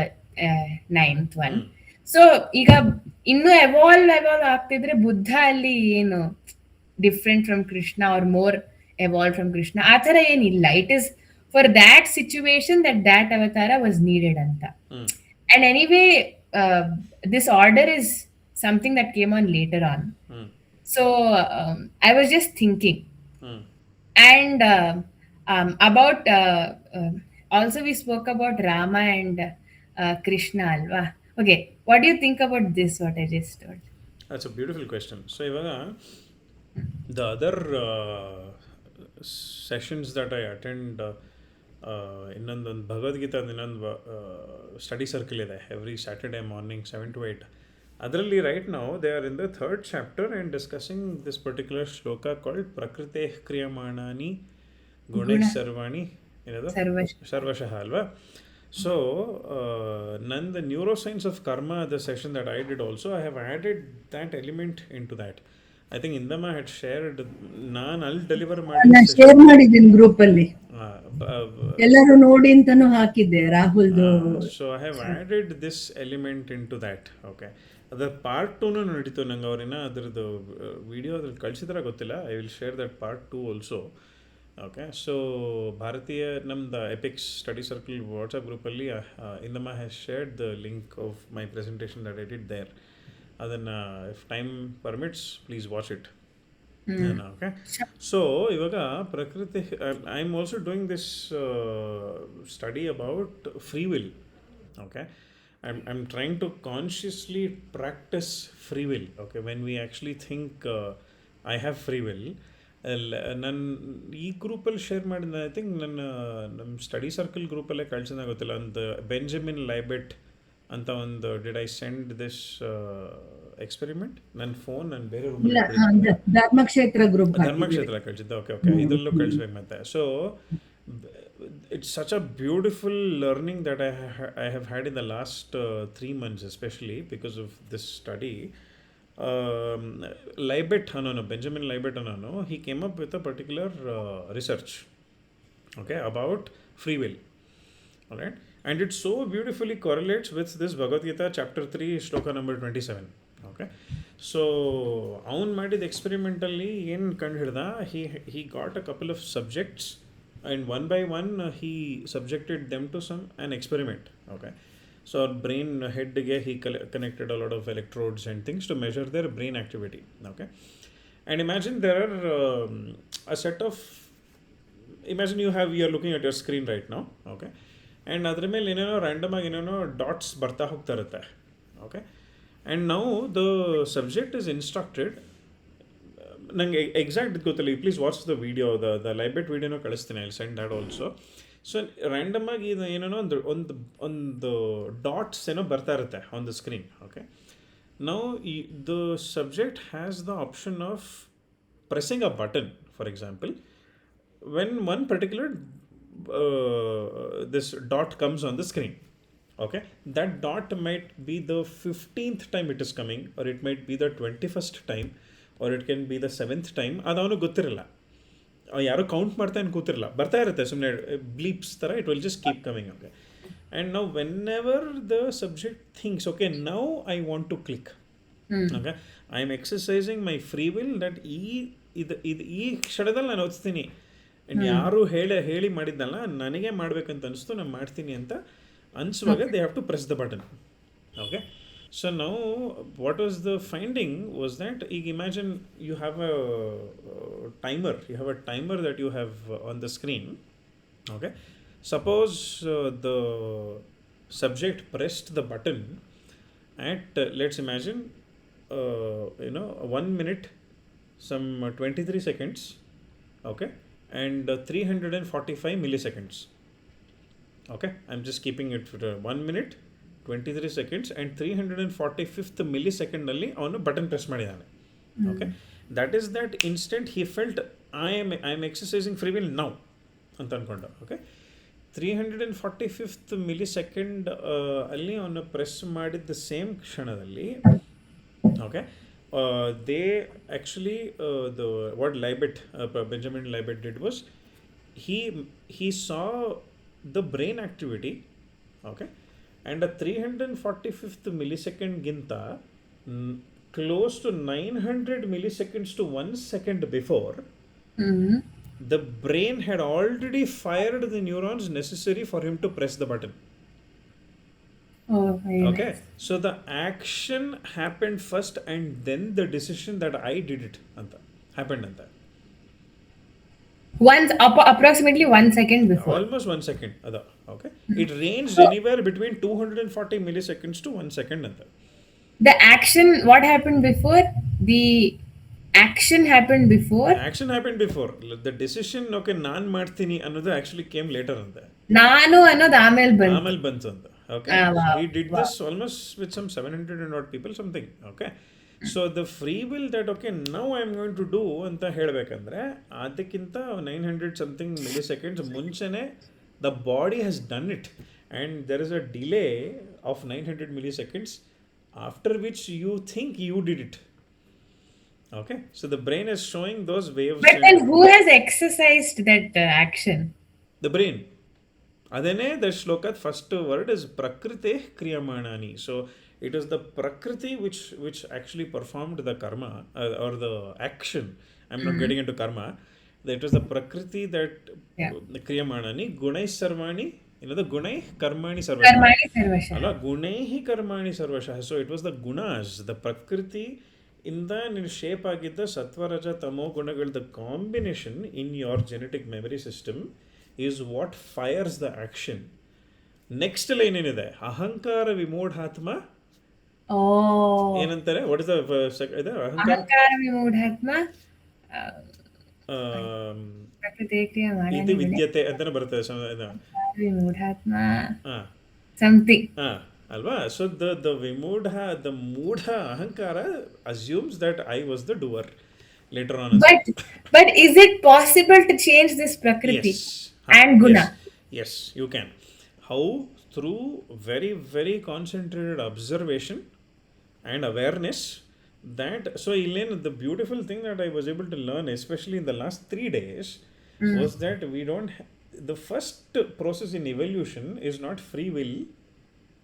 ninth one? ಹ್ಞೂ so ಈಗ ಇನ್ನು evolve ಆಗ್ತಿದ್ರೆ ಬುದ್ಧ ಅಲ್ಲಿ ಏನು different from Krishna are more evolve from Krishna ಆ ಥರ ಏನಿಲ್ಲ. It is for that situation that avatar was needed ಅಂತ. ಹ್ಞೂ and anyway this order is something that came on later on. ಹ್ಞೂ so I was just thinking. ಹ್ಞೂ And about also we spoke about Rama and Krishna, alva. Okay, what do you think about this? What I just told. That's a beautiful question. So ಇವಾಗ the other sessions that I attend, ಇನ್ನೊಂದೊಂದು ಭಗವದ್ಗೀತಾದ ಇನ್ನೊಂದು study circle ಇದೆ every Saturday morning 7 to 8. ಅದರಲ್ಲಿ right now they are in the third chapter and discussing this particular shloka called ಪ್ರಕೃತೆ ಕ್ರಿಯಮಾಣಾನಿ ಗುಣೈಃ ಸರ್ವಾಣಿ ಏನದು Sarvash. ಸರ್ವಶಃ ಅಲ್ವಾ. ಸೊ ನಂದು neuroscience of karma the session that I did also I have added that element into that. I think ಇಂದಮ್ಮ had ಶೇರ್ಡ್, ನಾನು ಅಲ್ಲಿ ಡೆಲಿವರ್ ಮಾಡಿ ನಾನು ಶೇರ್ ಮಾಡಿದ್ದೀನಿ ಗ್ರೂಪ್ ಅಲ್ಲಿ, ಎಲ್ಲರೂ ನೋಡಿ ಅಂತಾನು ಹಾಕಿದ್ದೆ ರಾಹುಲ್ದು. So I have added this element into that. Okay, ಅದರ ಪಾರ್ಟ್ 2 ನಡೀತು. ನಂಗೆ ಅವ್ರಿನ ಅದ್ರದ್ದು ವಿಡಿಯೋ ಅದ್ರಲ್ಲಿ ಕಳಿಸಿದ್ರೆ ಗೊತ್ತಿಲ್ಲ. I will share that part 2 also. Okay, so ಭಾರತೀಯ ನಮ್ದು ಎಪಿಕ್ಸ್ ಸ್ಟಡಿ ಸರ್ಕಲ್ ವಾಟ್ಸಪ್ ಗ್ರೂಪಲ್ಲಿ Indamma has shared the link of my presentation that I did there. ಅದನ್ನು if time permits please watch it. Okay, so ಇವಾಗ ಪ್ರಕೃತಿ I am also doing this study about free will. Okay, I'm trying to consciously practice free will. Okay, when we actually think I have free will. ನನ್ನ ಈ ಗ್ರೂಪಲ್ಲಿ share ಮಾಡಿದ I think ನಮ್ಮ study circle ಗ್ರೂಪಲ್ಲೇ ಕಳ್ಸಿದ ಗೊತ್ತಿಲ್ಲ, ಒಂದು Benjamin ಲೈಬೆಟ್ ಅಂತ ಒಂದು did I send this experiment. ನನ್ನ ಫೋನ್ ನಾನು ಬೇರೆ ರೂಮಲ್ಲಿ ಧರ್ಮಕ್ಷೇತ್ರ ಗ್ರೂಪ್ ಧರ್ಮಕ್ಷೇತ್ರ ಕಳಿಸಿದ್ದೆ. ಓಕೆ ಓಕೆ, ಇದರಲ್ಲೂ ಕಳಿಸ್ಬೇಕು ಮತ್ತೆ. So it's such a beautiful learning that I have had in the last 3 months, especially because of this study. Libet Hanano, Benjamin Libet Hanano, he came up with a particular research, okay, about free will. All right, and it so beautifully correlates with this Bhagavad Gita chapter 3 shloka number 27. Okay, so avun madid experimentally ಏನು ಕಂಡು ಹಿಡ್ದ, he got a couple of subjects and one by one he subjected them to an experiment. Okay, so our brain head ge he connected a lot of electrodes and things to measure their brain activity. Okay, and imagine there are a set of, imagine you are looking at your screen right now. Okay, and adra mele ಏನೋ random ಆಗಿ ಏನೋ dots ಬರ್ತಾ ಹೋಗ್ತಾ ಇರುತ್ತೆ. Okay, and now the subject is instructed, ನಂಗೆ exact ಗೊತ್ತಿಲ್ಲ, please watch the video, the Libet ವಿಡಿಯೋನೂ ಕಳಿಸ್ತೀನಿ, I send that also. So random ಆಗಿ ಇದು ಏನೋ ಒಂದು ಡಾಟ್ಸ್ ಏನೋ ಬರ್ತಾ ಇರುತ್ತೆ on the screen. Okay, now the subject has the option of pressing a button. For example, when one particular this dot comes on the screen. Okay, that dot might be the 15th time it is coming, or it might be the 21st time, or it can be the 7th time. ಅದು ಅವನು ಗೊತ್ತಿರಲ್ಲ, ಯಾರೋ count ಮಾಡ್ತಾ ಏನು ಕೂತಿರಲ್ಲ, ಬರ್ತಾ ಇರುತ್ತೆ ಸುಮ್ಮನೆ bleeps ಥರ, it will just keep coming. Okay, and now whenever the subject thinks okay now I want to click, okay, I am exercising my free will that ಈ ಕ್ಷಣದಲ್ಲಿ ನಾನು ಓದಿಸ್ತೀನಿ, ಯಾರು ಹೇಳಿ ಮಾಡಿದ್ನಲ್ಲ, ನನಗೆ ಮಾಡ್ಬೇಕಂತ ಅನಿಸ್ತು, ನಾನು ಮಾಡ್ತೀನಿ ಅಂತ ಅನಿಸುವಾಗ they have to press the button. Okay, So now, what was the finding was that imagine you have a timer. You have a timer that you have on the screen. Okay, suppose the subject pressed the button at let's imagine 1 minute, some 23 seconds. Okay, and 345 milliseconds. Okay, I'm just keeping it for 1 minute, 23 seconds and 345th millisecond ನಲ್ಲಿ ಅವನು button press ಮಾಡಿದ್ದಾನೆ. Okay, that is that instant he felt I am exercising free will now ಅಂತ ಅಂದ್ಕೊಂಡು. Okay, 345th millisecond ಅಲ್ಲಿ ಅವನು press ಮಾಡಿದ್ದ same ಕ್ಷಣದಲ್ಲಿ, okay, they actually the what Libet Benjamin Libet did was he he saw the brain activity. Okay, and a 345th millisecond ginta close to 900 milliseconds to 1 second before, the brain had already fired the neurons necessary for him to press the button. Oh, very Okay, nice. so the action happened first and then the decision that I did it anta happened anta. Approximately 1 second before. Almost 1 second. Ada. Okay. It ranged anywhere between 240 milliseconds to 1 second. Anta. The action, what happened before? The action happened before. Action happened before. The decision, okay, naan ಮಾಡ್ತೀನಿ ಅನ್ನೋದು actually came later anta. ನಾನು ಅನ್ನೋದು ಆಮೇಲೆ ಬಂತು. ಆಮೇಲೆ ಬಂತು ಅಂತ. Okay. Wow. So he did this almost with some 700 and odd people, something. Okay. So the free will that okay now I am going to do ಅಂತ ಹೇಳಬೇಕಂದ್ರೆ ಅದಕ್ಕಿಂತ 900 ಸಮಥಿಂಗ್ ಮಿಲಿಸೆಕೆಂಡ್ಸ್ ಮುಂಚೆನೇ the body has done it and there is a delay of 900 milliseconds after which you think you did it. Okay, so the brain is showing those waves. But then who has exercised that action? The brain. Adene the shlokad first word is prakrite kriyamanani. So it is the prakriti which actually performed the karma or the action. I'm not getting into karma. It was the prakriti that kriyamanani gunai sarvani. You know the gunai karmani sarvasha. Karmani sarvasha. Alla gunaihi karmani sarvasha. So it was the gunas, the prakriti ಇಂದ ನೀನು shape ಆಗಿದ್ದ ಸತ್ವರಜ ತಮೋ ಗುಣಗಳದ combination in your genetic memory system is what fires the action. Next line ಏನಿದೆ, ಅಹಂಕಾರ ವಿಮೂಢಾತ್ಮ ಏನಂತಾರೆ, what is the ಅಹಂಕಾರ ವಿಮೂಢಾತ್ಮ ಇದು ವಿದ್ಯತೆ ಅಂತಾನೆ ಬರ್ತದೆ ವಿಮೂಢಾತ್ಮ ಸಮಥಿಂಗ್ ಅಲ್ವಾ. ಸೊ ದ ವಿಮೂಢ, ದ ಮೂಢ ಅಹಂಕಾರ assumes that I was the doer later on. But is it possible to change this prakriti and guna? Yes, you can. How? Through very, very concentrated observation and awareness. That so Elaine, the beautiful thing that I was able to learn, especially in the last 3 days, was that we don't. The first process in evolution is not free will.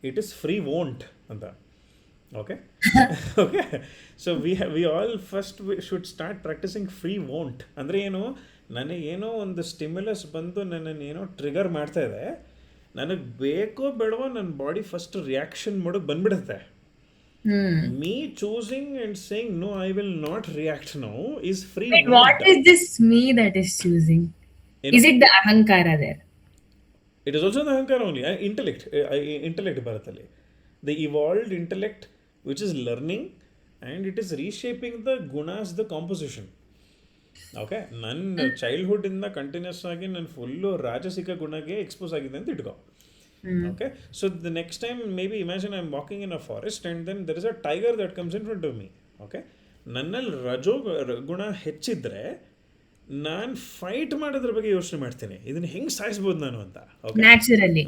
It is free won't. Okay. Okay. So we all first should start practicing free won't. ಅಂದರೆ ಏನು, ನನಗೇನೋ ಒಂದು stimulus ಬಂದು ನನ್ನನ್ನೇನೋ trigger ಮಾಡ್ತಾ ಇದೆ, ನನಗೆ ಬೇಕೋ ಬೇಡವೋ ನನ್ನ ಬಾಡಿ ಫಸ್ಟ್ ರಿಯಾಕ್ಷನ್ ಮಾಡೋಕೆ ಬಂದ್ಬಿಡುತ್ತೆ. Me choosing and saying no, I will not react now is free. But what is this me that is choosing? Is it the ahankara there? It is also the ahankara only. Intellect ಬರುತ್ತಲ್ಲಿ. The evolved intellect which is learning and it is reshaping the gunas, the composition. Okay, ನನ್ನ ಚೈಲ್ಡ್ಹುಡ್ಡಿಂದ continuous ಆಗಿ ನಾನು full ರಾಜಸಿಕ ಗುಣಗೆ expose ಆಗಿದೆ ಅಂತ ಇಟ್ಕೋ. Okay, so the next time maybe imagine I'm walking in a forest and then there is a tiger that comes in front of me. Okay, ನನ್ನಲ್ಲಿ ರಜೋ ಗುಣ ಹೆಚ್ಚಿದ್ರೆ ನಾನು fight ಮಾಡೋದ್ರ ಬಗ್ಗೆ ಯೋಚನೆ ಮಾಡ್ತೇನೆ, ಇದನ್ನ ಹೆಂಗೆ ಸಾಯಿಸ್ಬೋದು ನಾನು ಅಂತ. Naturally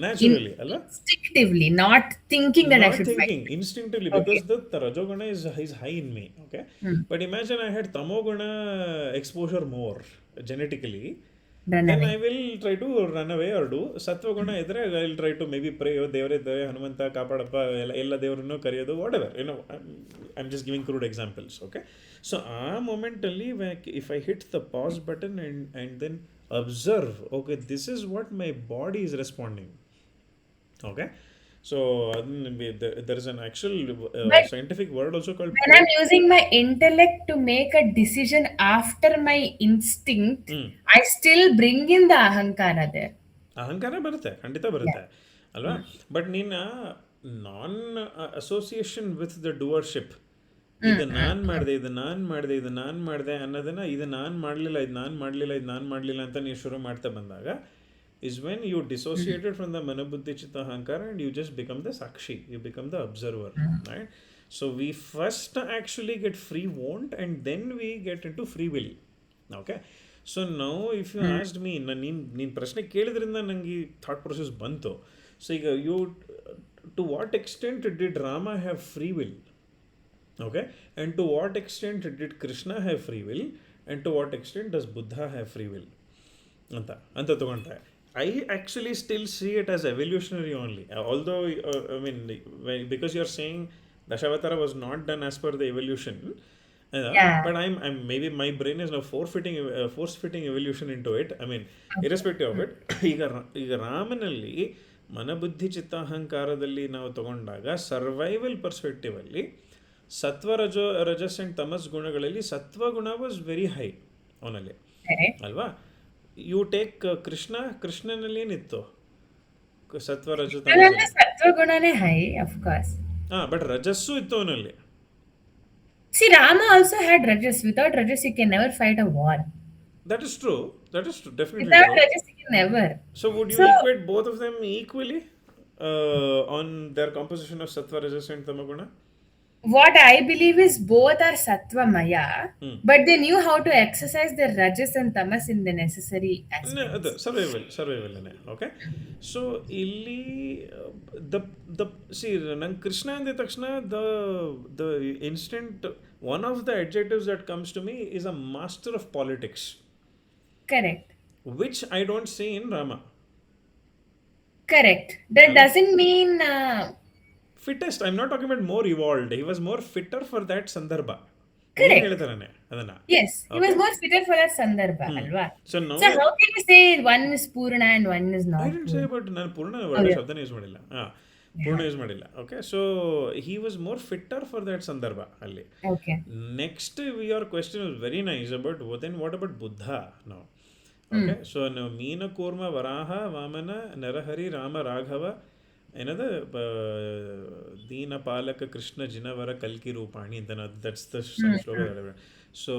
ಅಲ್ಲ, instinctively, not thinking that I should thinking, fight. Instinctively, because the rajoguna is high in me. Okay, but imagine I had tamoguna exposure more genetically, then I will try to run away or do. Satvaguna idre I will try to maybe pray, oh devare Hanumanta kapadappa ella devarunnu kariyodu, whatever, I'm just giving crude examples. Okay, so momentally if I hit the pause button and then observe, okay, this is what my body is responding. Okay, So there is an actual But scientific word also called when I'm using my intellect to make a decision after my instinct, mm, I still bring in the ahankara there. ಅಹಂಕಾರ ಬರುತ್ತೆ, ಖಂಡಿತ Yeah. ಬರುತ್ತೆ ಅಲ್ವಾ. But ನೀನು ನಾನ್ association with the doership, ಇದು Mm, mm, ನಾನು ಮಾಡಿದೆ, ಇದು ನಾನು ಮಾಡಿದೆ, ಇದು ನಾನು ಮಾಡಿದೆ ಅನ್ನೋದನ್ನು, ಇದು ನಾನು ಮಾಡಲಿಲ್ಲ, ಇದು ನಾನು ಮಾಡಲಿಲ್ಲ, ಇದು ನಾನು ಮಾಡಲಿಲ್ಲ ಅಂತ ನೀವು ಶುರು ಮಾಡ್ತಾ ಬಂದಾಗ is when you dissociated from the manabuddhi chitta ahankara and you just become the sakshi, you become the observer, right? So we first actually get free want and then we get into free will. Okay, so now if you mm. asked me, ನೀನು ಪ್ರಶ್ನೆ ಕೇಳಿದ್ರಿಂದ ನನಗೆ thought process ಬಂತು. So ಈಗ you, to what extent did Rama have free will? Okay, and to what extent did Krishna have free will, and to what extent does Buddha have free will ಅಂತ ಅಂತ ತಗೊಂಡ್ರೆ, I actually still see it as evolutionary only. Although, I mean, because you're saying Dashavatara was not done as per the evolution, Yeah. but I'm maybe my brain is now force fitting evolution into it. I mean, Okay. irrespective of it, ಈಗ ರಾಮನಲ್ಲಿ ಮನಬುದ್ಧಿ ಚಿತ್ತಾಹಂಕಾರದಲ್ಲಿ ನಾವು ತಗೊಂಡಾಗ survival perspective ಅಲ್ಲಿ ರಜಸ್ and ತಮಸ್ ಗುಣಗಳಲ್ಲಿ ಸತ್ವಗುಣ was very high ಅವನಲ್ಲಿ, Correct. ಅಲ್ವಾ. You take ಕೃಷ್ಣನಲ್ಲಿ ಏನಿತ್ತು? ಸತ್ವ ರಜ Krishna ತಮಸ್ಸಲ್ಲಿ. sattva gunane high, of course. ಹಾಂ, ಬಟ್ ರಜಸ್ಸು ಇತ್ತು ಅವನಲ್ಲಿ. See, Rama also had rajas. Without rajas, you can never fight a war. That is true. That is true, definitely Without true. rajas, you can never. So would you So, equate both of them equally on their composition of sattva, rajas and tamaguna? what I believe is both are sattva maya, Hmm. but they knew how to exercise their rajas and tamas in the necessary ಅದು aspects. ಸರ್ವೈವಲ್ನೇ. Okay, so ಇಲ್ಲಿ the the see ನಂಗೆ ಕೃಷ್ಣ ಅಂದಿದ ತಕ್ಷಣ the instant one of the adjectives that comes to me is a master of politics, Correct. Which I don't see in Rama. Correct. That ಅಲ್ವಾ? doesn't mean. Fittest, I am not talking about more evolved, he was more fitter for that ಸಂದರ್ಭ. ಅವನೇ Correct. ಹೇಳ್ತಾನೆ ಅದನ್ನ. Yes, he was Okay. more fitted for that sandarbha, alva. So no, So how can you say one is Purna and one is I not didn't say, Purna? But ನಾನು ಪೂರ್ಣ Oh, word yeah. ಶಬ್ದನ use ಮಾಡಿಲ್ಲ. ಹಾಂ, ಪೂರ್ಣ use ಮಾಡಿಲ್ಲ. Okay, so he was more fitter for that ಸಂದರ್ಭ ಅಲ್ಲಿ. Okay. Next, your question is very nice about then what about Buddha now? Okay, so now Meena Kurma Varaha Vamana Narahari Rama Raghava, another Deena Palaka Krishna Jinavara Kalki Rupani, then that's the some slogan. So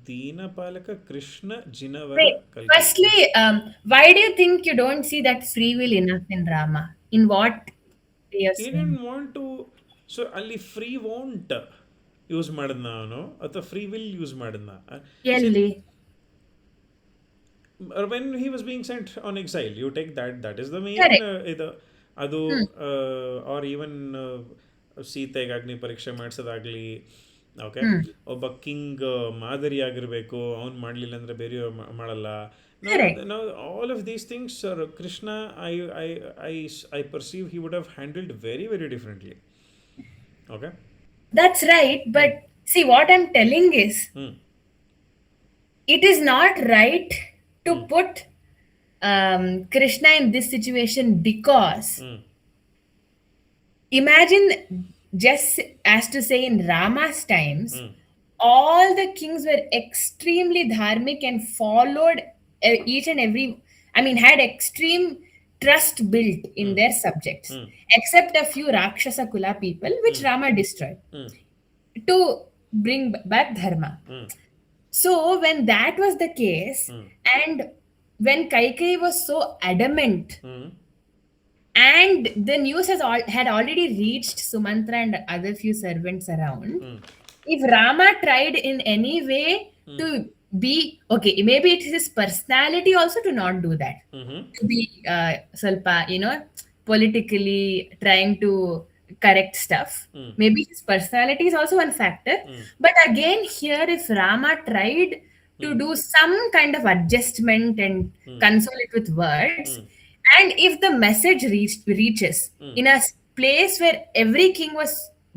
Deena Palaka Krishna Jinavara Wait, Kalki. firstly, why do you think you don't see that free will enough in Rama? In what way you're He saying? didn't want to, so ಅಲ್ಲಿ free want use ಮಾಡಿದ್ನ ಅವನು ಅಥವಾ free will use ಮಾಡಿದ್ನ? Yelli. When he was being sent on exile, you take that is the main Correct. ಅದು R even ಸೀತೆಗೆ ಅಗ್ನಿ ಪರೀಕ್ಷೆ ಮಾಡಿಸೋದಾಗ್ಲಿ. Okay, ಒಬ್ಬ ಕಿಂಗ್ ಮಾದರಿ ಆಗಿರಬೇಕು, ಅವ್ನು ಮಾಡಲಿಲ್ಲ ಅಂದರೆ ಬೇರೆಯವ್ರು ಮಾಡಲ್ಲ. Correct. Now all of these things, Krishna, I perceive he would have handled very very differently. Okay. That's right, but see, what I'm telling is, Hmm. it is not right to put Krishna in this situation because Hmm. imagine, just as to say, in Rama's times, all the kings were extremely dharmic and followed each and every, I mean, had extreme trust built in their subjects, except a few Rakshasa Kula people, which Rama destroyed to bring back dharma. So, when that was the case, and when Kaikeyi was so adamant, and the news had already reached Sumantra and other few servants around, if Rama tried in any way to be okay, maybe it is his personality also to not do that, to be salpa, politically trying to correct stuff. Maybe his personality is also one factor. But again, here, if Rama tried to do some kind of adjustment and console it with words, and if the message reaches in a place where every king was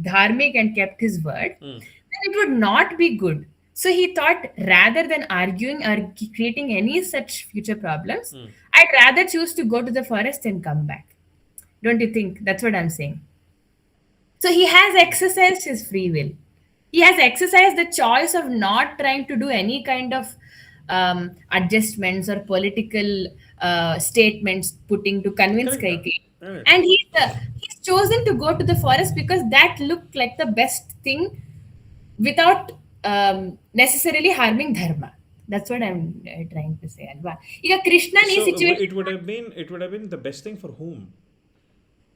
dharmic and kept his word, then it would not be good. So he thought, rather than arguing or creating any such future problems, I'd rather choose to go to the forest and come back. Don't you think? That's what I'm saying. So he has exercised his free will. He has exercised the choice of not trying to do any kind of adjustments or political statements putting to convince Correct. Kaikeyi. Correct. And he's chosen to go to the forest because that looked like the best thing without necessarily harming dharma. That's what I'm trying to say. Alva. ಈಗ ಕೃಷ್ಣನ್ ಈ So situation it would have been the best thing for whom?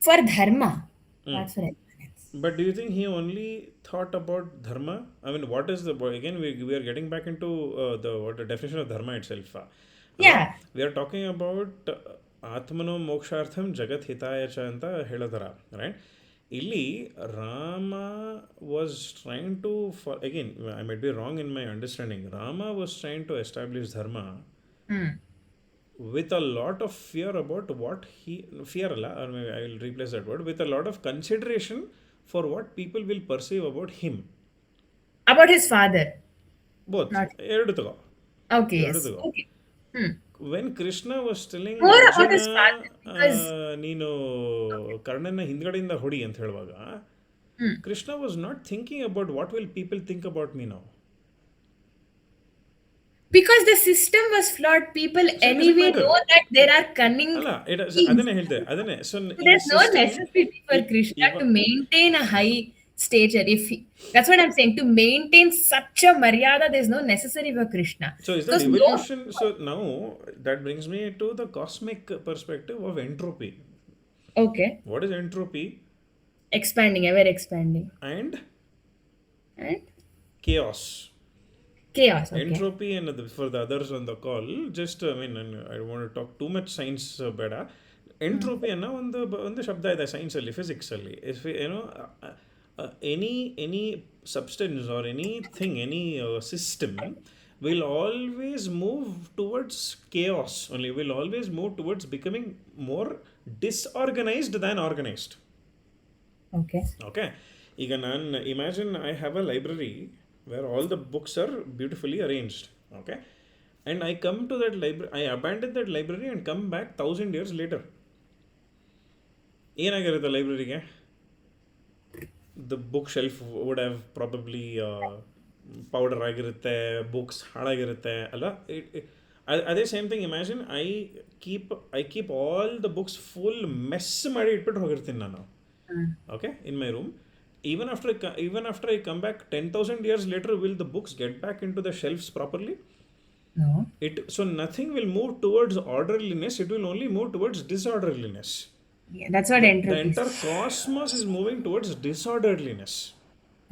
for dharma, Mm. not for anyone else. But do you think he only thought about dharma? I mean, what is the again? We are getting back into the definition of dharma itself. Alva? Yeah. We are talking about ಆತ್ಮನೋ ಮೋಕ್ಷಾರ್ಥಂ ಜಗತ್ ಹಿತಾಯ ಚ ಅಂತ ಹೇಳೋದರ right ಇಲ್ಲಿ Rama was trying to for again I might be wrong in my understanding Rama was trying to establish dharma Hmm. with a lot of fear about what he fear alla, or maybe I will replace that word with a lot of consideration for what people will perceive about him. About his father. Both. Not ಎರಡು ತಗೋ okay. ಎರಡು Yes. ತಗೋ Okay. Hmm. When Krishna was telling More about Arjuna his father because ನೀನು ಕರ್ಣನ ಹಿಂದ್ಗಡೆಯಿಂದ ಹೊಡಿ ಅಂತ ಹೇಳುವಾಗ hmm. Krishna was not thinking about what will people think about me now. Because the system was flawed. People So it doesn't anyway matter. know that there are cunning ಅಲ್ಲ schemes. ಅದನ್ನೇ ಹೇಳ್ತೆ ಅದನ್ನೇ so So ಈ there's no system necessity for Krishna ಇವ to maintain a high stature. That's what I'm saying. To maintain such a maryada, there's no necessary for Krishna. So is that Because no. evolution? So now that brings me to the cosmic perspective of entropy. Okay. What is entropy Expanding, ever expanding. and And chaos? chaos. Okay. Entropy and for the others on the call, just I mean, I don't want to talk too much science ಬೇಡ. Entropy ಅನ್ನೋ ಒಂದು ಶಬ್ದ ಇದೆ ಸೈನ್ಸಲ್ಲಿ ಫಿಸಿಕ್ಸಲ್ಲಿ ಏನೋ any substance or anything any system will always move towards chaos only, will always move towards becoming more disorganized than organized. Okay. Okay, ಈಗ ನಾನು imagine I have a library where all the books are beautifully arranged. Okay, and I come to that library, I abandon that library and come back 1,000 years later. ಏನಾಗಿರುತ್ತೆ ಲೈಬ್ರರಿಗೆ? The bookshelf would have probably powder ಆಗಿರುತ್ತೆ, books ಹಾಳಾಗಿರುತ್ತೆ ಅಲ್ಲ. ಅದೇ same thing imagine I keep all the books full mess ಮಾಡಿ ಇಟ್ಬಿಟ್ಟು ಹೋಗಿರ್ತೀನಿ ನಾನು. Okay, in my room. Even after I come back 10,000 years later, will the books get back into the shelves properly? No. So nothing will move towards orderliness, it will only move towards disorderliness. Yeah, that's what The entropy is. entire cosmos is moving towards disorderliness.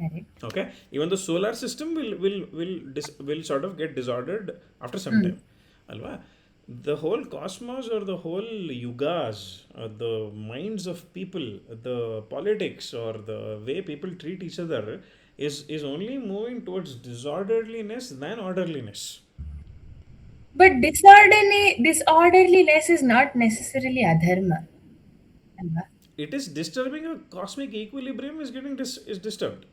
Correct. Okay, even the solar system will sort of get disordered after some time, alva. The whole cosmos or the whole yugas, the minds of people, the politics or the way people treat each other is only moving towards disorderliness than orderliness. But disorderliness is not necessarily adharma. Alva? It is disturbing a cosmic equilibrium is getting is disturbed.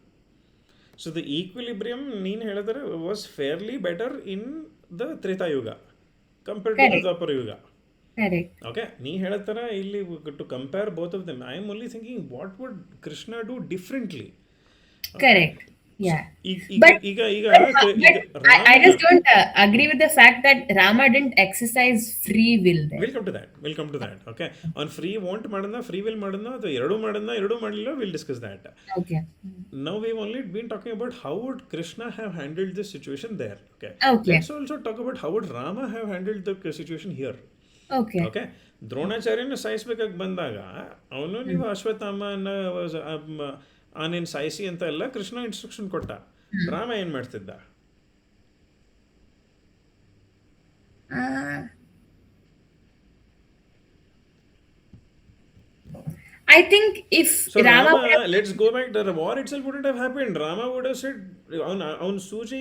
So the equilibrium ನೀನು ಹೇಳಿದ್ರೆ was fairly better in the Treta Yuga compared to the Correct. Dwapara Yuga. Correct. Okay, ನೀ ಹೇಳ್ತಾರ ಇಲ್ಲಿ to compare both of them, I am only thinking what would Krishna do differently. Correct. Yeah. ಈಗ But, ಈಗ ಈಗ but ಈಗ I just ರಾಮನ don't agree with the fact that Rama didn't exercise free will there. we'll come to that. Okay, on free want ಮಾಡನ್ನ free will ಮಾಡನ್ನ ಅಥವಾ ಎರಡೂ ಮಾಡಲಿಲ್ಲ, will discuss that. Okay. Now we've only been talking about how would Krishna have handled this situation there. Okay. Okay. Let's also talk about how would Rama have handled the situation here. Okay. Okay, ದ್ರೋಣಾಚಾರ್ಯನ ಸಾಯಿಸ್ಬೇಕಾಗಿ ಬಂದಾಗ ಅವನು ನೀವು ಅಶ್ವತ್ಥಾಮನ ಆನೇನು ಸಾಯಿಸಿ ಅಂತ ಎಲ್ಲ Krishna instruction ಕೊಟ್ಟ. ರಾಮ ಏನು ಮಾಡ್ತಿದ್ದ? Uh, I think if So Rama Rama, would have, let's go back, the war itself wouldn't have happened. Rama would have said, ಅವನು ಸೂಜಿ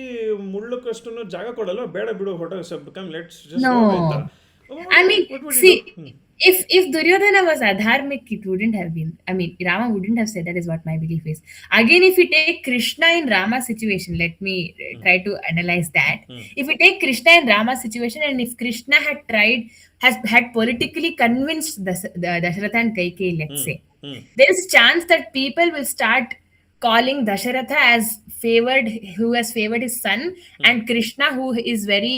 ಮುಳ್ಳಕ್ಕಷ್ಟು ಜಾಗ ಕೊಡಲ್ಲ, ಬೇಡ ಬಿಡು ಹೊಟ ಕಮ್ ಲೆಟ್ಸ್ ಜಸ್ಟ್ no. ಗೋ ಅಂತ. I mean, What would he see, do? if Duryodhana was adharmic, it wouldn't have been. I mean, Rama wouldn't have said that. Is what my belief is. Again, if we take Krishna in Rama's situation, let me try to analyze that. Hmm. If we take Krishna in Rama's situation, and if Krishna had politically convinced the Dasharatha and Kaikeyi, let's Hmm. say, Hmm. there is a chance that people will start calling Dasharatha as favored, who has favored his son, Hmm. and Krishna, who is very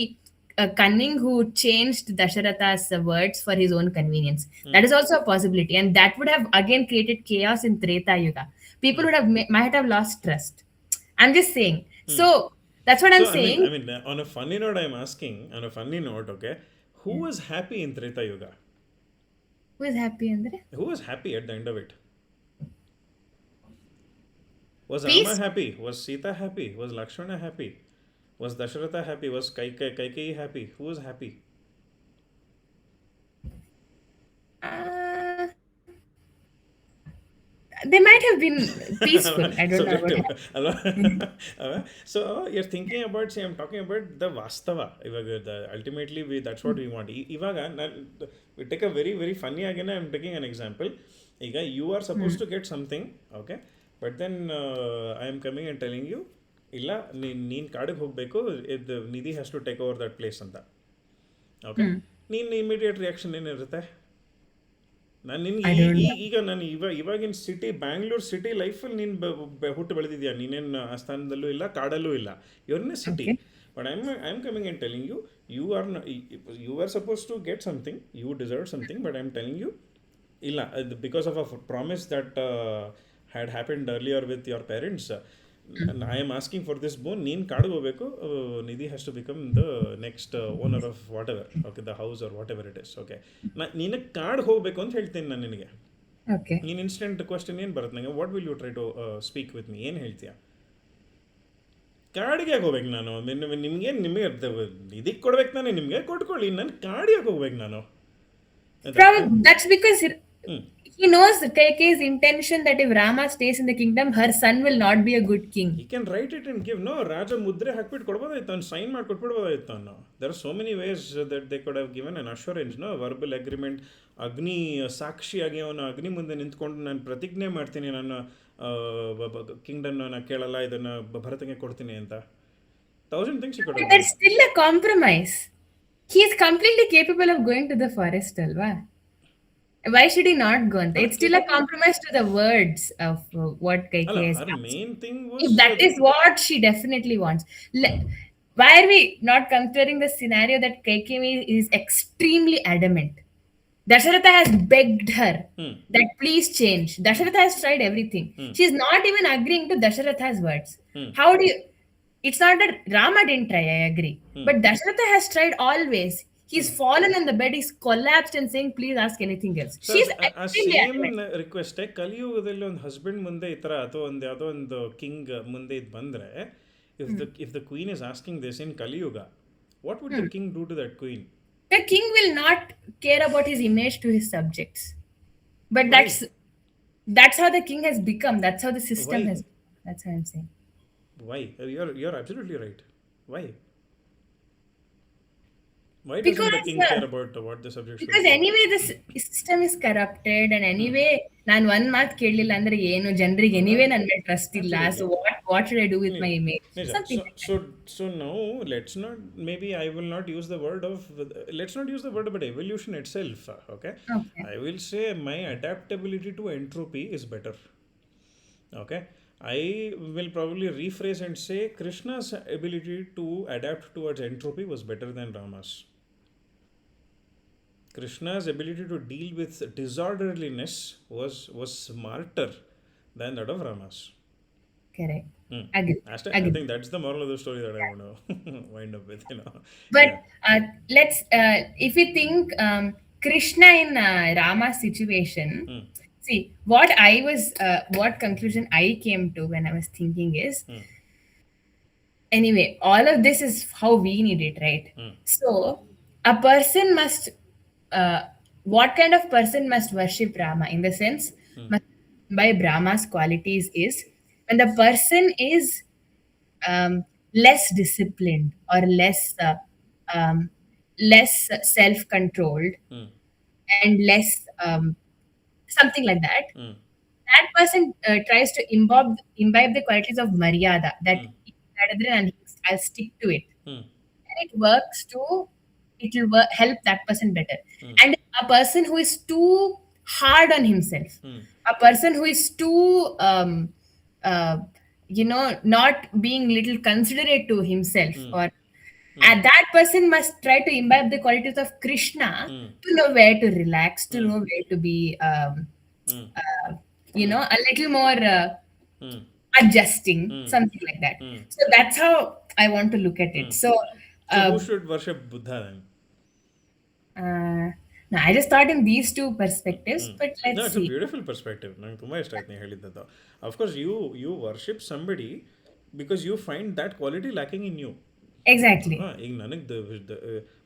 cunning, who changed Dasharatha's words for his own convenience. Hmm. That is also a possibility, and that would have again created chaos in Treta Yuga. People Hmm. would have might have lost trust. I'm just saying. Hmm. So that's what I'm So I saying. mean, on a funny note, I'm asking. On a funny note, okay, who Yeah. was happy in Treta Yuga? Who is happy, Andre? Who was happy at the end of it? Was Rama Peace. happy? Was Sita happy? Was Lakshmana happy? Was Dasharatha happy? Was Kaikeyi happy? Who was happy? Uh, they might have been peaceful. I don't know about Subjective. happy. ಅಲ್ವಾ? ಅಲ್ವಾ? So you're thinking about, see, I'm talking about the ವಾಸ್ತವ ಇವಾಗ ultimately that's what we want. ಇವಾಗ we take a very very funny again, I'm taking an example. ಈಗ you are supposed to get something, okay, but then I am coming and telling you, ಇಲ್ಲ ನೀನು ಕಾಡಿಗೆ ಹೋಗಬೇಕು, ಇದು Nidhi has to take over that place ಅಂತ, okay, ನೀನು immediate reaction ಏನಿರುತ್ತೆ? ನಾನು ನಿನ್ಗೆ I don't know. ಈಗ ನಾನು ಇವಾಗಿನ ಸಿಟಿ ಬ್ಯಾಂಗ್ಳೂರ್ ಸಿಟಿ ಲೈಫಲ್ಲಿ ನೀನು ಹುಟ್ಟು ಬೆಳೆದಿದ್ಯಾ, ನೀನೇನು ಆಸ್ಥಾನದಲ್ಲೂ ಇಲ್ಲ, ಕಾಡಲ್ಲೂ ಇಲ್ಲ, you are in a city. Okay. But I am coming and telling you, you are suppose to get something, you deserve something, but I am telling you, ಇಲ್ಲ, because of a promise that had happened earlier with your parents, I am asking for this boon, ನೀನು ಕಾಡಿಗೆ ಹೋಗಬೇಕು, Nidhi has to become the next owner of whatever, okay, the house or whatever it is, okay. ನಿನಗೆ ಕಾಡಿಗೆ ಹೋಗಬೇಕು ಅಂತ ಹೇಳ್ತೀನಿ ನಾನು ನಿನಗೆ. Okay. ನೀನು ಇನ್ಸ್ಟೆಂಟ್ ಕ್ವಶನ್ ಏನು ಬರುತ್ತೆ ನನಗೆ, what will you try to speak with me, ಏನು ಹೇಳ್ತೀಯಾ? ಕಾಡಿಗೆ ಯಾಕೆ ಹೋಗ್ಬೇಕು ನಾನು? ನಿಮಗೆ ಇದಕ್ಕೆ ಕೊಡ್ಬೇಕು ತಾನೆ, ನಿಮಗೆ ಕೊಟ್ಕೊಳ್ಳಿ, ನಾನು ಕಾಡಿಗೆ ಹೋಗ್ಬೇಕು ನಾನು ಆಯ್ತಾ? Probably that's because ಹ್ಞೂ. he knows Kaikeyi's intention that if Rama stays in the kingdom, her son will not be a good king. He can write it and give. No, ರಾಜ ಮುದ್ರೆ ಹಾಕ್ಬಿಟ್ಟು ಕೊಡ್ಬೋದಾಯ್ತು, ಅವ್ನು ಸೈನ್ ಮಾಡಿ ಕೊಟ್ಬಿಡ್ಬೋದಾಯ್ತು ಅವನು. There are so many ways that they could have given an assurance, no verbal agreement. ಅಗ್ನಿ ಸಾಕ್ಷಿಯಾಗಿ ಅವನು ಅಗ್ನಿ ಮುಂದೆ ನಿಂತ್ಕೊಂಡು ನಾನು ಪ್ರತಿಜ್ಞೆ ಮಾಡ್ತೀನಿ, ನಾನು ಕಿಂಗ್ಡಮ್ ನಾನು ಕೇಳಲ್ಲ, ಇದನ್ನು ಭರತನಿಗೆ ಕೊಡ್ತೀನಿ ಅಂತ. 1000 ಥಿಂಗ್ಸ್ ಈ But ಕೊಡ. that's still a compromise. He is completely capable of going to the forest, alva. Why should he not go? ಅಲ್ಲ It's still a capable. compromise to the words of what ಅಲ್ಲ, Kaikeyi has Har asked. Main thing If was, that is what she definitely wants. Why are we not considering the scenario that Kaikeyi is extremely adamant? Dasharatha has begged her ಹ್ಞೂ that please change. Dasharatha has tried everything. ಹ್ಞೂ She's not even agreeing to Dasharatha's words. ಹ್ಞೂ How do you? It's not that Rama didn't try, I agree. ಹ್ಞೂ But Dasharatha has tried always. He's fallen on the bed, he's collapsed and saying, please ask anything else. So She's ಆ extremely same adamant. ರಿಕ್ವೆಸ್ಟೇ ಕಲಿಯುಗದಲ್ಲಿ ಒಂದು husband ಮುಂದೆ ಈ ಥರ, ಅಥವಾ ಒಂದು ಯಾವುದೋ ಒಂದು ಕಿಂಗ್ ಮುಂದೆ ಇದು ಬಂದರೆ, if the queen is asking this in Kaliyuga, what would the king do to that queen? The king will not care about his image to his subjects. But why? that's how the king has become. That's how the system why? has. That's how I'm saying. Why? You're absolutely right. Why? Why doesn't the Because king care about what the subject should because be? anyway the system is corrupted, and anyway ನಾನು ಒಂದ್ ಮಾತು ಕೇಳಲಿಲ್ಲ ಅಂದ್ರೆ ಏನು ಜನರಿಗೆ anyway ನನ್ನ ಮೇಲೆ trust ಇಲ್ಲ, so Absolutely. What should I do with Ni- my image, Nija. So, something like so, so now let's not. Maybe I will not use the word of. Let's not use the word about evolution itself. Okay. that. Okay. I will say my adaptability to entropy is better. Okay. I will probably rephrase and say Krishna's ability to adapt towards entropy was better than Rama's. Krishna's ability to deal with disorderliness was smarter than that of Rama's. Correct. Hmm. Agree. I Agree. think that's the moral of the story that I want to wind up with. But Yeah. let's if we think Krishna in Rama's situation, Hmm. see what conclusion I came to when I was thinking is, Hmm. anyway, all of this is how we need it, right? Hmm. So a person must what kind of person must worship Rama, in the sense must, by Brahma's qualities, is when the person is less disciplined or less self-controlled, Hmm. and less something like that. mm, That person tries to imbibe the qualities of Maryada, that and I'll stick to it. mm, And it works to, it will help that person better. mm, And a person who is too hard on himself, mm, a person who is too uh, not being little considerate to himself, mm, or mm, and that person must try to imbibe the qualities of Krishna mm, to know where to relax, to mm, know where to be mm, uh, mm, a little more mm, adjusting, mm, something like that. mm, So that's how I want to look at it. mm. So So uh, who should worship Buddha then? now I just thought in these two perspectives, Mm. but No, let's it's a see. Beautiful perspective. ನಂಗೆ ತುಂಬ ಇಷ್ಟ ಆಯ್ತು ನೀವು ಹೇಳಿದ್ದದ್ದು. Of course you worship somebody because you find that quality lacking in you. Exactly. ಈಗ ನನಗೆ